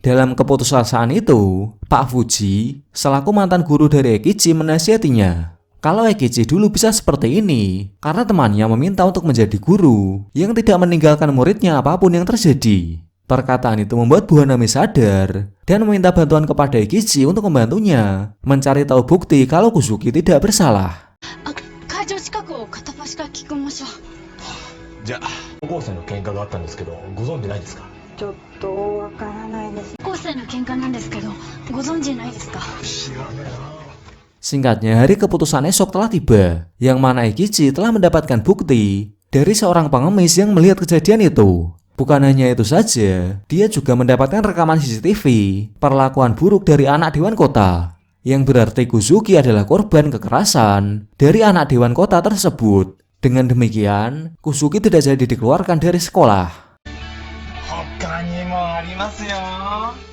Dalam keputusasaan itu, Pak Fuji selaku mantan guru dari Eikichi menasihatinya kalau Eikichi dulu bisa seperti ini karena temannya meminta untuk menjadi guru yang tidak meninggalkan muridnya apapun yang terjadi. Perkataan itu membuat Bu Honami sadar dan meminta bantuan kepada Eikichi untuk membantunya mencari tahu bukti kalau Kusugi tidak bersalah. Singkatnya, hari keputusan esok telah tiba, yang mana Eikichi telah mendapatkan bukti dari seorang pengemis yang melihat kejadian itu. Bukan hanya itu saja, dia juga mendapatkan rekaman CCTV perlakuan buruk dari anak Dewan Kota. yang berarti Kusugi adalah korban kekerasan dari anak dewan kota tersebut. Dengan demikian, Kusugi tidak jadi dikeluarkan dari sekolah.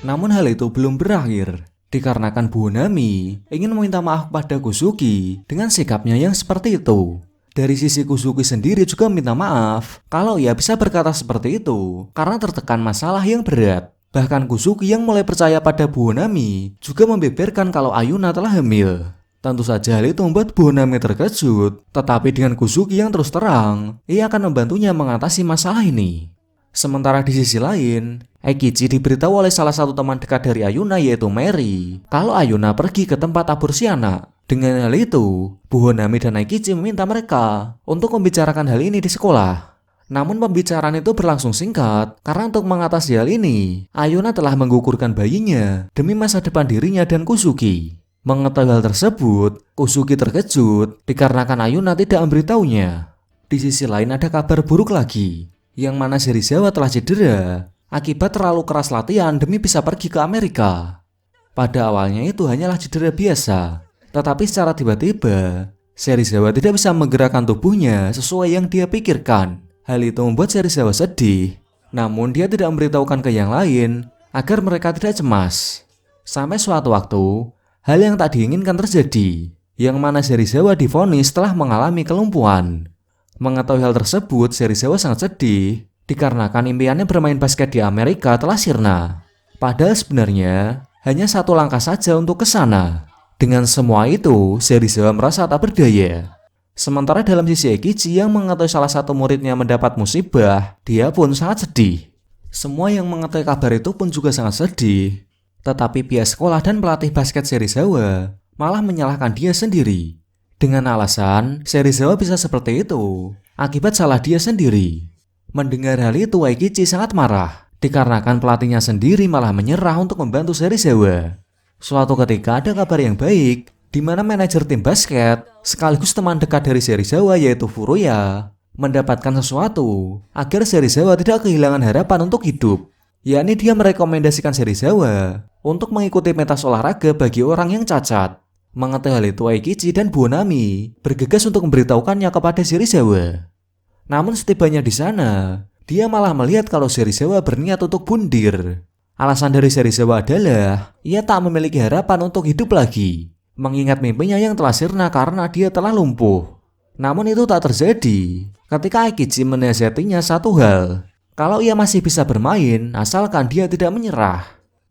Namun hal itu belum berakhir, dikarenakan Buonami ingin meminta maaf pada Kusugi dengan sikapnya yang seperti itu. Dari sisi Kusugi sendiri juga minta maaf kalau ia bisa berkata seperti itu karena tertekan masalah yang berat. Bahkan Kusugi yang mulai percaya pada Buonami juga membeberkan kalau Ayuna telah hamil. Tentu saja hal itu membuat Buonami terkejut, tetapi dengan Kusugi yang terus terang, ia akan membantunya mengatasi masalah ini. Sementara di sisi lain, Eikichi diberitahu oleh salah satu teman dekat dari Ayuna yaitu Mary kalau Ayuna pergi ke tempat aborsi anak. Dengan hal itu, Buonami dan Eikichi meminta mereka untuk membicarakan hal ini di sekolah. Namun pembicaraan itu berlangsung singkat karena untuk mengatasi hal ini, Ayuna telah menggugurkan bayinya demi masa depan dirinya dan Kusugi. Mengetahui hal tersebut, Kusugi terkejut dikarenakan Ayuna tidak memberitahunya. Di sisi lain ada kabar buruk lagi, yang mana Serizawa telah cedera akibat terlalu keras latihan demi bisa pergi ke Amerika. Pada awalnya itu hanyalah cedera biasa, tetapi secara tiba-tiba, Serizawa tidak bisa menggerakkan tubuhnya sesuai yang dia pikirkan. Hal itu membuat Serizawa sedih, namun dia tidak memberitahukan ke yang lain agar mereka tidak cemas. Sampai suatu waktu, hal yang tak diinginkan terjadi, yang mana Serizawa divonis telah mengalami kelumpuhan. Mengetahui hal tersebut, Serizawa sangat sedih, dikarenakan impiannya bermain basket di Amerika telah sirna. Padahal sebenarnya, hanya satu langkah saja untuk ke sana. Dengan semua itu, Serizawa merasa tak berdaya. Sementara dalam sisi Eikichi yang mengetahui salah satu muridnya mendapat musibah, dia pun sangat sedih. Semua yang mengetahui kabar itu pun juga sangat sedih. Tetapi pihak sekolah dan pelatih basket Serizawa malah menyalahkan dia sendiri. Dengan alasan Serizawa bisa seperti itu akibat salah dia sendiri. Mendengar hal itu, Eikichi sangat marah, dikarenakan pelatihnya sendiri malah menyerah untuk membantu Serizawa. Suatu ketika ada kabar yang baik, di mana manajer tim basket sekaligus teman dekat dari Serizawa yaitu Furuya mendapatkan sesuatu agar Serizawa tidak kehilangan harapan untuk hidup, yakni dia merekomendasikan Serizawa untuk mengikuti pentas olahraga bagi orang yang cacat. Mengetahui hal itu, Eikichi dan Buonami bergegas untuk memberitahukannya kepada Serizawa. Namun setibanya di sana, dia malah melihat kalau Serizawa berniat untuk bundir. Alasan dari Serizawa adalah ia tak memiliki harapan untuk hidup lagi, mengingat mimpinya yang telah sirna karena dia telah lumpuh. Namun itu tak terjadi ketika Eikichi menasihatinya satu hal, kalau ia masih bisa bermain asalkan dia tidak menyerah.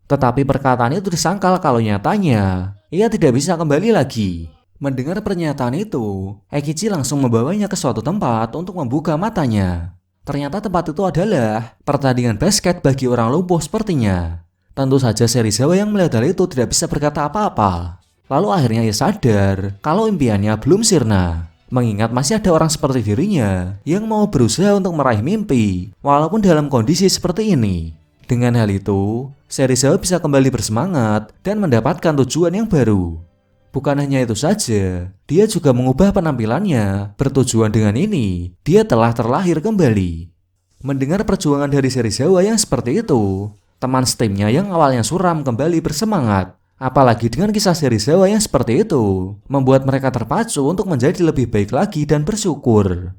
Tetapi perkataan itu disangkal kalau nyatanya ia tidak bisa kembali lagi. Mendengar pernyataan itu, Eikichi langsung membawanya ke suatu tempat untuk membuka matanya. Ternyata tempat itu adalah pertandingan basket bagi orang lumpuh sepertinya. Tentu saja Serizawa yang melihat hal itu tidak bisa berkata apa-apa. Lalu akhirnya ia sadar kalau impiannya belum sirna, mengingat masih ada orang seperti dirinya yang mau berusaha untuk meraih mimpi walaupun dalam kondisi seperti ini. Dengan hal itu, Serizawa bisa kembali bersemangat dan mendapatkan tujuan yang baru. Bukan hanya itu saja, dia juga mengubah penampilannya. Bertujuan dengan ini, dia telah terlahir kembali. Mendengar perjuangan dari Serizawa yang seperti itu, teman setimnya yang awalnya suram kembali bersemangat. Apalagi dengan kisah Serizawa yang seperti itu, membuat mereka terpacu untuk menjadi lebih baik lagi dan bersyukur.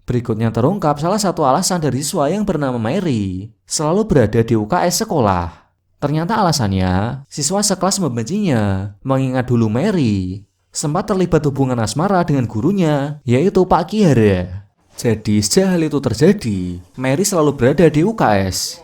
Berikutnya terungkap salah satu alasan dari siswa yang bernama Mary selalu berada di UKS sekolah. Ternyata alasannya, siswa sekelas membencinya, mengingat dulu Mary sempat terlibat hubungan asmara dengan gurunya, yaitu Pak Kihara. Jadi sejak hal itu terjadi, Mary selalu berada di UKS.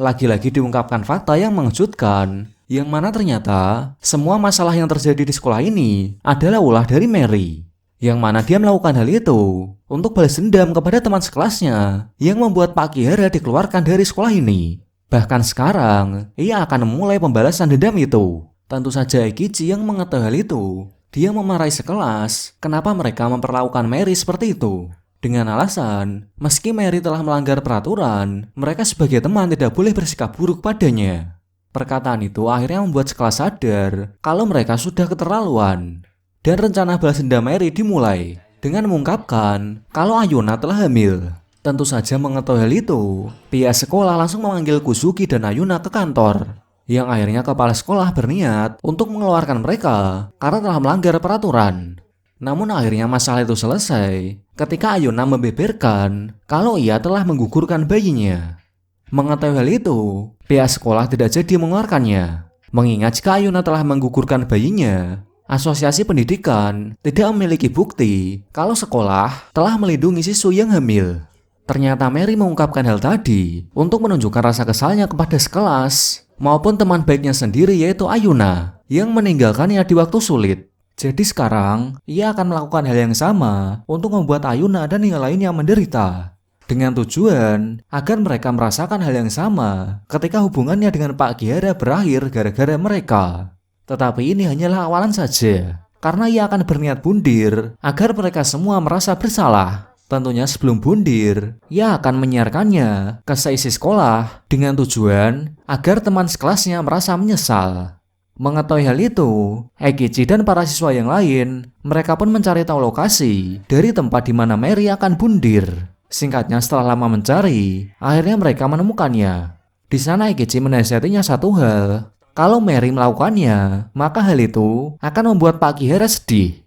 Lagi-lagi diungkapkan fakta yang mengejutkan, yang mana ternyata semua masalah yang terjadi di sekolah ini adalah ulah dari Mary. Yang mana dia melakukan hal itu untuk balas dendam kepada teman sekelasnya yang membuat Pak Kihara dikeluarkan dari sekolah ini. Bahkan sekarang, ia akan memulai pembalasan dendam itu. Tentu saja Eikichi yang mengetahui hal itu. Dia memarahi sekelas kenapa mereka memperlakukan Mary seperti itu. Dengan alasan, meski Mary telah melanggar peraturan, mereka sebagai teman tidak boleh bersikap buruk padanya. Perkataan itu akhirnya membuat sekelas sadar kalau mereka sudah keterlaluan. Dan rencana balas dendam Mary dimulai dengan mengungkapkan kalau Ayuna telah hamil. Tentu saja mengetahui hal itu, pihak sekolah langsung memanggil Kusugi dan Ayuna ke kantor. yang akhirnya kepala sekolah berniat untuk mengeluarkan mereka karena telah melanggar peraturan. Namun akhirnya masalah itu selesai ketika Ayuna membeberkan kalau ia telah menggugurkan bayinya. Mengetahui hal itu, pihak sekolah tidak jadi mengeluarkannya. Mengingat jika Ayuna telah menggugurkan bayinya, asosiasi pendidikan tidak memiliki bukti kalau sekolah telah melindungi siswi yang hamil. Ternyata Mary mengungkapkan hal tadi untuk menunjukkan rasa kesalnya kepada sekelas maupun teman baiknya sendiri yaitu Ayuna yang meninggalkannya di waktu sulit. Jadi sekarang ia akan melakukan hal yang sama untuk membuat Ayuna dan yang lainnya menderita dengan tujuan agar mereka merasakan hal yang sama ketika hubungannya dengan Pak Kihara berakhir gara-gara mereka. Tetapi ini hanyalah awalan saja karena ia akan berniat bundir agar mereka semua merasa bersalah. Tentunya sebelum bundir, ia akan menyiarkannya ke seisi sekolah dengan tujuan agar teman sekelasnya merasa menyesal. Mengetahui hal itu, Eikichi dan para siswa yang lain, mereka pun mencari tahu lokasi dari tempat di mana Mary akan bundir. Singkatnya setelah lama mencari, akhirnya mereka menemukannya. Di sana Eikichi menasihatinya satu hal, kalau Mary melakukannya, maka hal itu akan membuat Pak Kihara sedih.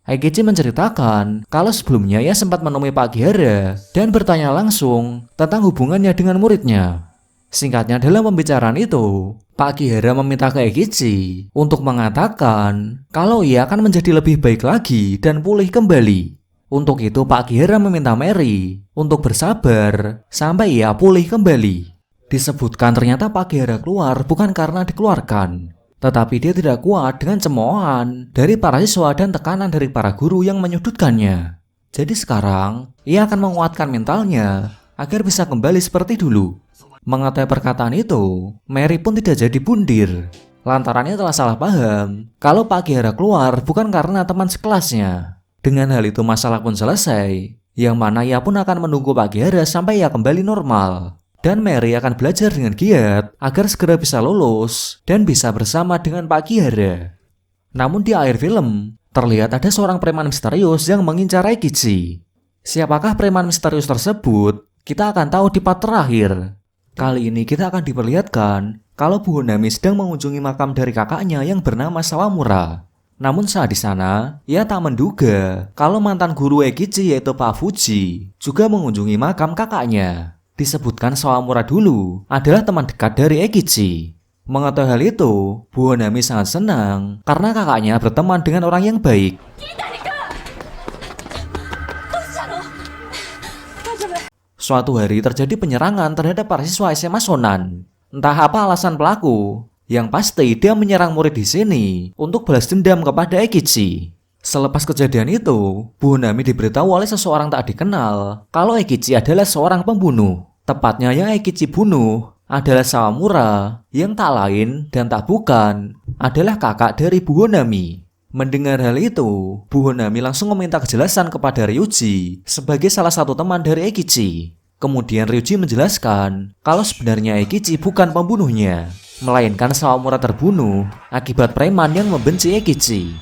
Eikichi menceritakan kalau sebelumnya ia sempat menemui Pak Kihara dan bertanya langsung tentang hubungannya dengan muridnya. Singkatnya dalam pembicaraan itu, Pak Kihara meminta ke Eikichi untuk mengatakan kalau ia akan menjadi lebih baik lagi dan pulih kembali. Untuk itu Pak Kihara meminta Mary untuk bersabar sampai ia pulih kembali. Disebutkan ternyata Pak Kihara keluar bukan karena dikeluarkan, tetapi dia tidak kuat dengan cemoohan dari para siswa dan tekanan dari para guru yang menyudutkannya. Jadi sekarang, ia akan menguatkan mentalnya agar bisa kembali seperti dulu. Mengetahui perkataan itu, Mary pun tidak jadi bundir. Lantaran ia telah salah paham kalau Pak Kihara keluar bukan karena teman sekelasnya. Dengan hal itu masalah pun selesai, yang mana ia pun akan menunggu Pak Kihara sampai ia kembali normal. Dan Mary akan belajar dengan giat agar segera bisa lulus dan bisa bersama dengan Pak Kihara. Namun di akhir film, terlihat ada seorang preman misterius yang mengincar Eikichi. Siapakah preman misterius tersebut? Kita akan tahu di part terakhir. Kali ini kita akan diperlihatkan kalau Bu Honami sedang mengunjungi makam dari kakaknya yang bernama Sawamura. Namun saat di sana, ia tak menduga kalau mantan guru Eikichi yaitu Pak Fuji juga mengunjungi makam kakaknya. Disebutkan Sawamura dulu adalah teman dekat dari Eikichi. Mengetahui hal itu, Bu Honami sangat senang karena kakaknya berteman dengan orang yang baik. Suatu hari terjadi penyerangan terhadap para siswa SMA Shonan. Entah apa alasan pelaku, yang pasti dia menyerang murid di sini untuk balas dendam kepada Eikichi. Selepas kejadian itu, Bu Honami diberitahu oleh seseorang tak dikenal kalau Eikichi adalah seorang pembunuh. Tepatnya yang Eikichi bunuh adalah Sawamura yang tak lain dan tak bukan adalah kakak dari Bu Honami. Mendengar hal itu, Bu Honami langsung meminta kejelasan kepada Ryuji sebagai salah satu teman dari Eikichi. Kemudian Ryuji menjelaskan kalau sebenarnya Eikichi bukan pembunuhnya, melainkan Sawamura terbunuh akibat preman yang membenci Eikichi.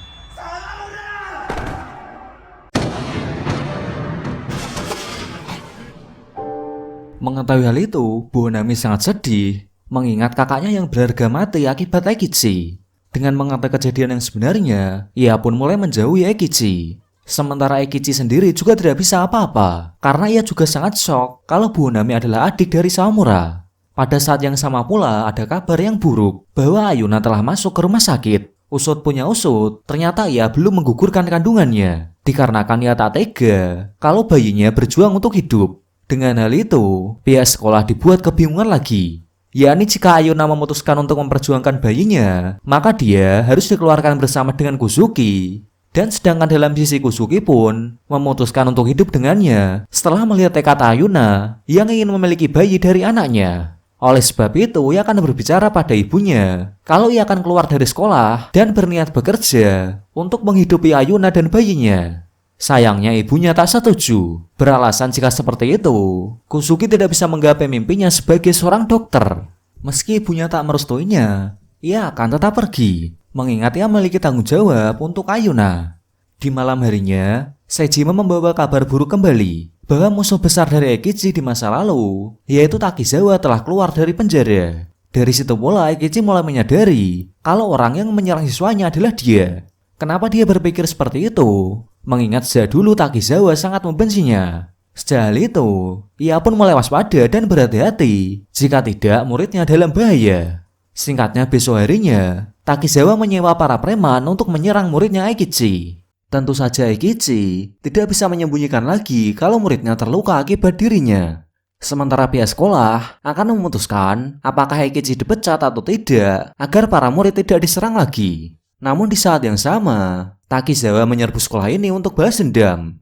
Mengetahui hal itu, Bu Honami sangat sedih mengingat kakaknya yang berharga mati akibat Eikichi. Dengan mengetahui kejadian yang sebenarnya, ia pun mulai menjauhi Eikichi. Sementara Eikichi sendiri juga tidak bisa apa-apa karena ia juga sangat shock kalau Bu Honami adalah adik dari Sawamura. Pada saat yang sama pula ada kabar yang buruk bahwa Ayuna telah masuk ke rumah sakit. Usut punya usut, ternyata ia belum menggugurkan kandungannya dikarenakan ia tak tega kalau bayinya berjuang untuk hidup. Dengan hal itu, pihak sekolah dibuat kebingungan lagi. Yakni jika Ayuna memutuskan untuk memperjuangkan bayinya, maka dia harus dikeluarkan bersama dengan Kusuki. Dan sedangkan dalam sisi Kusuki pun memutuskan untuk hidup dengannya setelah melihat tekad Ayuna yang ingin memiliki bayi dari anaknya. Oleh sebab itu, ia akan berbicara pada ibunya kalau ia akan keluar dari sekolah dan berniat bekerja untuk menghidupi Ayuna dan bayinya. Sayangnya ibunya tak setuju, beralasan jika seperti itu, Kusuki tidak bisa menggapai mimpinya sebagai seorang dokter. Meski ibunya tak merestuinya, ia akan tetap pergi, mengingat ia memiliki tanggung jawab untuk Ayuna. Di malam harinya, Sejima membawa kabar buruk kembali, bahwa musuh besar dari Eikichi di masa lalu, yaitu Takizawa telah keluar dari penjara. Dari situ pula Eikichi mulai menyadari kalau orang yang menyerang siswanya adalah dia. Kenapa dia berpikir seperti itu? Mengingat sejak dulu Takizawa sangat membencinya. Sejak hal itu, ia pun mulai waspada dan berhati-hati jika tidak muridnya dalam bahaya. Singkatnya besok harinya, Takizawa menyewa para preman untuk menyerang muridnya Eikichi. Tentu saja Eikichi tidak bisa menyembunyikan lagi kalau muridnya terluka akibat dirinya. Sementara pihak sekolah akan memutuskan apakah Eikichi dipecat atau tidak agar para murid tidak diserang lagi. Namun di saat yang sama, Takizawa menyerbu sekolah ini untuk balas dendam.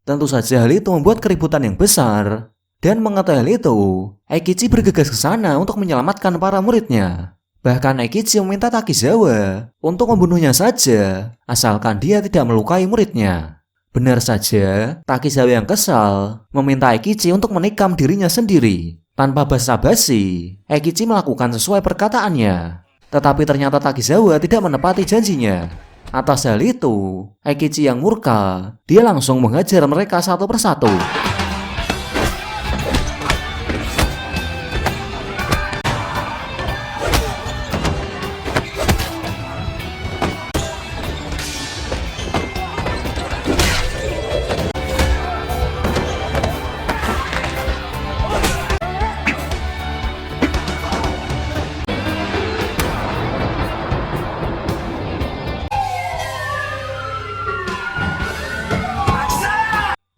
Tentu saja hal itu membuat keributan yang besar. Dan mengetahui hal itu, Eikichi bergegas ke sana untuk menyelamatkan para muridnya. Bahkan Eikichi meminta Takizawa untuk membunuhnya saja, asalkan dia tidak melukai muridnya. Benar saja, Takizawa yang kesal meminta Eikichi untuk menikam dirinya sendiri. Tanpa basa-basi, Eikichi melakukan sesuai perkataannya. Tetapi ternyata Takizawa tidak menepati janjinya. Atas hal itu, Eikichi yang murka, dia langsung menghajar mereka satu persatu.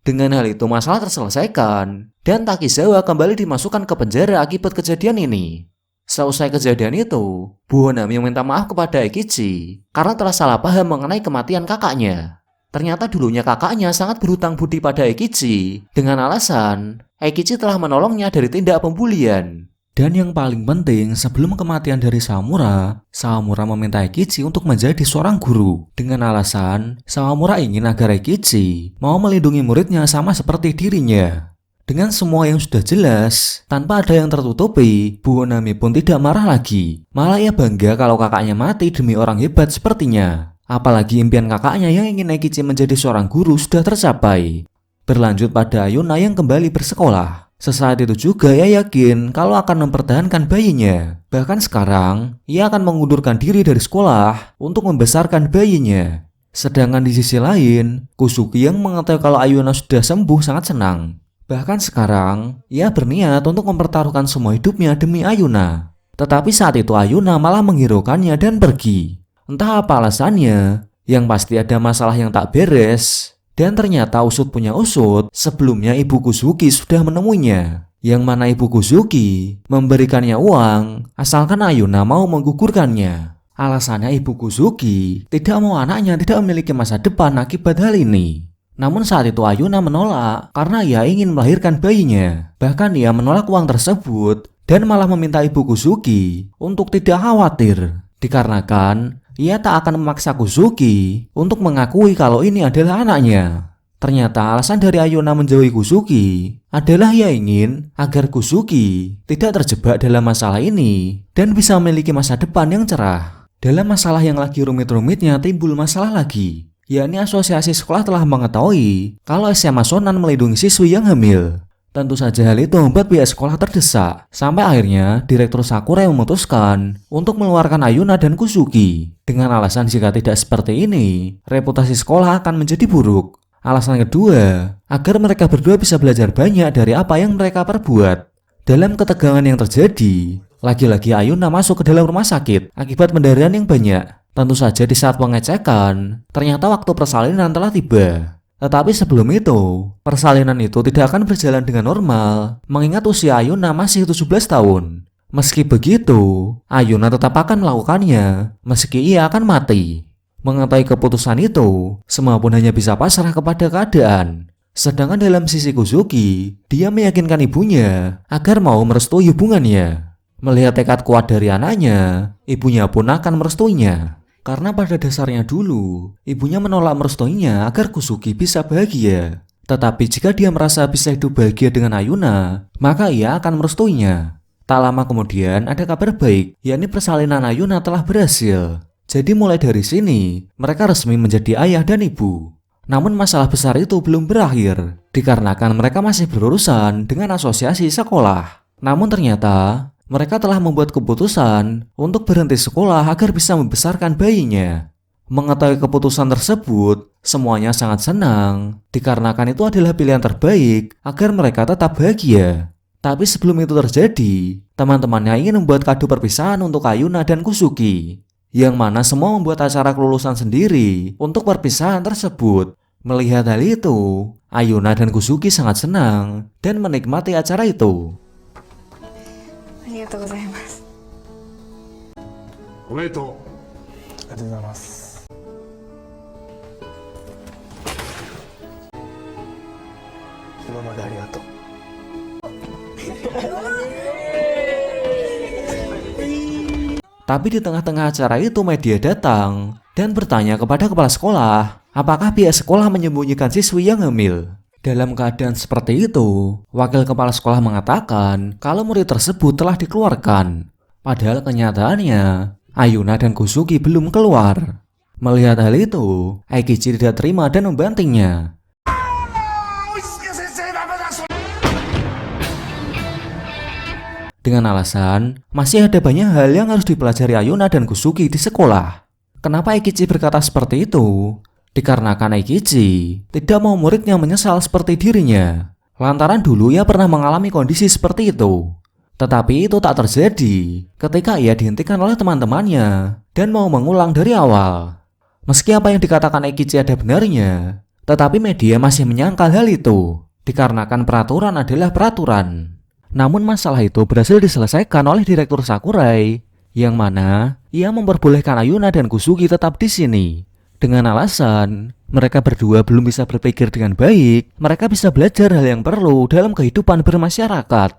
Dengan hal itu masalah terselesaikan dan Takizawa kembali dimasukkan ke penjara akibat kejadian ini. Seusai kejadian itu, Buonami meminta maaf kepada Eikichi karena telah salah paham mengenai kematian kakaknya. Ternyata dulunya kakaknya sangat berhutang budi pada Eikichi dengan alasan Eikichi telah menolongnya dari tindak pembulian. Dan yang paling penting, sebelum kematian dari Sawamura meminta Eikichi untuk menjadi seorang guru dengan alasan Sawamura ingin agar Eikichi mau melindungi muridnya sama seperti dirinya. Dengan semua yang sudah jelas, tanpa ada yang tertutupi, Buonami pun tidak marah lagi. Malah ia bangga kalau kakaknya mati demi orang hebat sepertinya. Apalagi impian kakaknya yang ingin Eikichi menjadi seorang guru sudah tercapai. Berlanjut pada Ayuna yang kembali bersekolah. Sesaat itu juga ia yakin kalau akan mempertahankan bayinya. Bahkan sekarang, ia akan mengundurkan diri dari sekolah untuk membesarkan bayinya. Sedangkan di sisi lain, Kusugi yang mengetahui kalau Ayuna sudah sembuh sangat senang. Bahkan sekarang, ia berniat untuk mempertaruhkan semua hidupnya demi Ayuna. Tetapi saat itu Ayuna malah menghiraukannya dan pergi. Entah apa alasannya, yang pasti ada masalah yang tak beres. Dan ternyata usut punya usut, sebelumnya ibu Kusugi sudah menemuinya. Yang mana ibu Kusugi memberikannya uang asalkan Ayuna mau menggugurkannya. Alasannya ibu Kusugi tidak mau anaknya tidak memiliki masa depan akibat hal ini. Namun saat itu Ayuna menolak karena ia ingin melahirkan bayinya. Bahkan ia menolak uang tersebut dan malah meminta ibu Kusugi untuk tidak khawatir. Dikarenakan ia tak akan memaksa Kusugi untuk mengakui kalau ini adalah anaknya. Ternyata alasan dari Ayuna menjauhi Kusugi adalah ia ingin agar Kusugi tidak terjebak dalam masalah ini dan bisa memiliki masa depan yang cerah. Dalam masalah yang lagi rumit-rumitnya timbul masalah lagi, yakni asosiasi sekolah telah mengetahui kalau SMA Shonan melindungi siswi yang hamil. Tentu saja hal itu membuat pihak sekolah terdesak. Sampai akhirnya Direktur Sakura memutuskan untuk mengeluarkan Ayuna dan Kusugi. Dengan alasan jika tidak seperti ini, reputasi sekolah akan menjadi buruk. Alasan kedua, agar mereka berdua bisa belajar banyak dari apa yang mereka perbuat. Dalam ketegangan yang terjadi, lagi-lagi Ayuna masuk ke dalam rumah sakit akibat pendarahan yang banyak. Tentu saja di saat pengecekan, ternyata waktu persalinan telah tiba. Tetapi sebelum itu, persalinan itu tidak akan berjalan dengan normal, mengingat usia Ayuna masih 17 tahun. Meski begitu, Ayuna tetap akan melakukannya, meski ia akan mati. Mengetahui keputusan itu, semua pun hanya bisa pasrah kepada keadaan. Sedangkan dalam sisi Kusugi, dia meyakinkan ibunya agar mau merestui hubungannya. Melihat tekad kuat dari anaknya, ibunya pun akan merestuinya. Karena pada dasarnya dulu, ibunya menolak merestuinya agar Kusugi bisa bahagia. Tetapi jika dia merasa bisa hidup bahagia dengan Ayuna, maka ia akan merestuinya. Tak lama kemudian ada kabar baik, yakni persalinan Ayuna telah berhasil. Jadi mulai dari sini, mereka resmi menjadi ayah dan ibu. Namun masalah besar itu belum berakhir, dikarenakan mereka masih berurusan dengan asosiasi sekolah. Namun ternyata, mereka telah membuat keputusan untuk berhenti sekolah agar bisa membesarkan bayinya. Mengetahui keputusan tersebut, semuanya sangat senang, dikarenakan itu adalah pilihan terbaik agar mereka tetap bahagia. Tapi sebelum itu terjadi, teman-temannya ingin membuat kado perpisahan untuk Ayuna dan Kusugi, yang mana semua membuat acara kelulusan sendiri untuk perpisahan tersebut. Melihat hal itu, Ayuna dan Kusugi sangat senang dan menikmati acara itu. ありがとうございます。おめでとう。ありがとうございます。今までありがとう。 Tapi di tengah-tengah acara itu media datang dan bertanya kepada kepala sekolah, apakah pihak sekolah menyembunyikan siswi yang hamil. Dalam keadaan seperti itu, wakil kepala sekolah mengatakan kalau murid tersebut telah dikeluarkan. Padahal kenyataannya, Ayuna dan Kusugi belum keluar. Melihat hal itu, Eikichi tidak terima dan membantingnya. Dengan alasan, masih ada banyak hal yang harus dipelajari Ayuna dan Kusugi di sekolah. Kenapa Eikichi berkata seperti itu? Dikarenakan Eikichi tidak mau muridnya menyesal seperti dirinya. Lantaran dulu ia pernah mengalami kondisi seperti itu. Tetapi itu tak terjadi ketika ia dihentikan oleh teman-temannya dan mau mengulang dari awal. Meski apa yang dikatakan Eikichi ada benarnya, tetapi media masih menyangkal hal itu, dikarenakan peraturan adalah peraturan. Namun masalah itu berhasil diselesaikan oleh Direktur Sakurai, yang mana ia memperbolehkan Ayuna dan Kusugi tetap di sini. Dengan alasan, mereka berdua belum bisa berpikir dengan baik, mereka bisa belajar hal yang perlu dalam kehidupan bermasyarakat.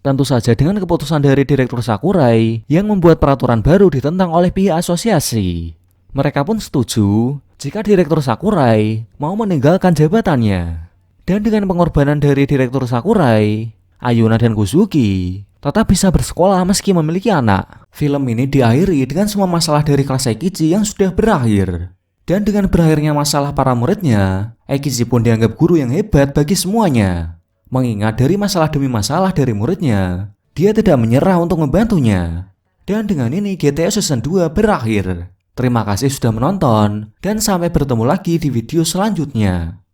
Tentu saja dengan keputusan dari Direktur Sakurai yang membuat peraturan baru ditentang oleh pihak asosiasi. Mereka pun setuju jika Direktur Sakurai mau meninggalkan jabatannya. Dan dengan pengorbanan dari Direktur Sakurai, Ayuna dan Kusugi tetap bisa bersekolah meski memiliki anak. Film ini diakhiri dengan semua masalah dari kelas Eikichi yang sudah berakhir. Dan dengan berakhirnya masalah para muridnya, Eikichi pun dianggap guru yang hebat bagi semuanya. Mengingat dari masalah demi masalah dari muridnya, dia tidak menyerah untuk membantunya. Dan dengan ini GTA Season 2 berakhir. Terima kasih sudah menonton, dan sampai bertemu lagi di video selanjutnya.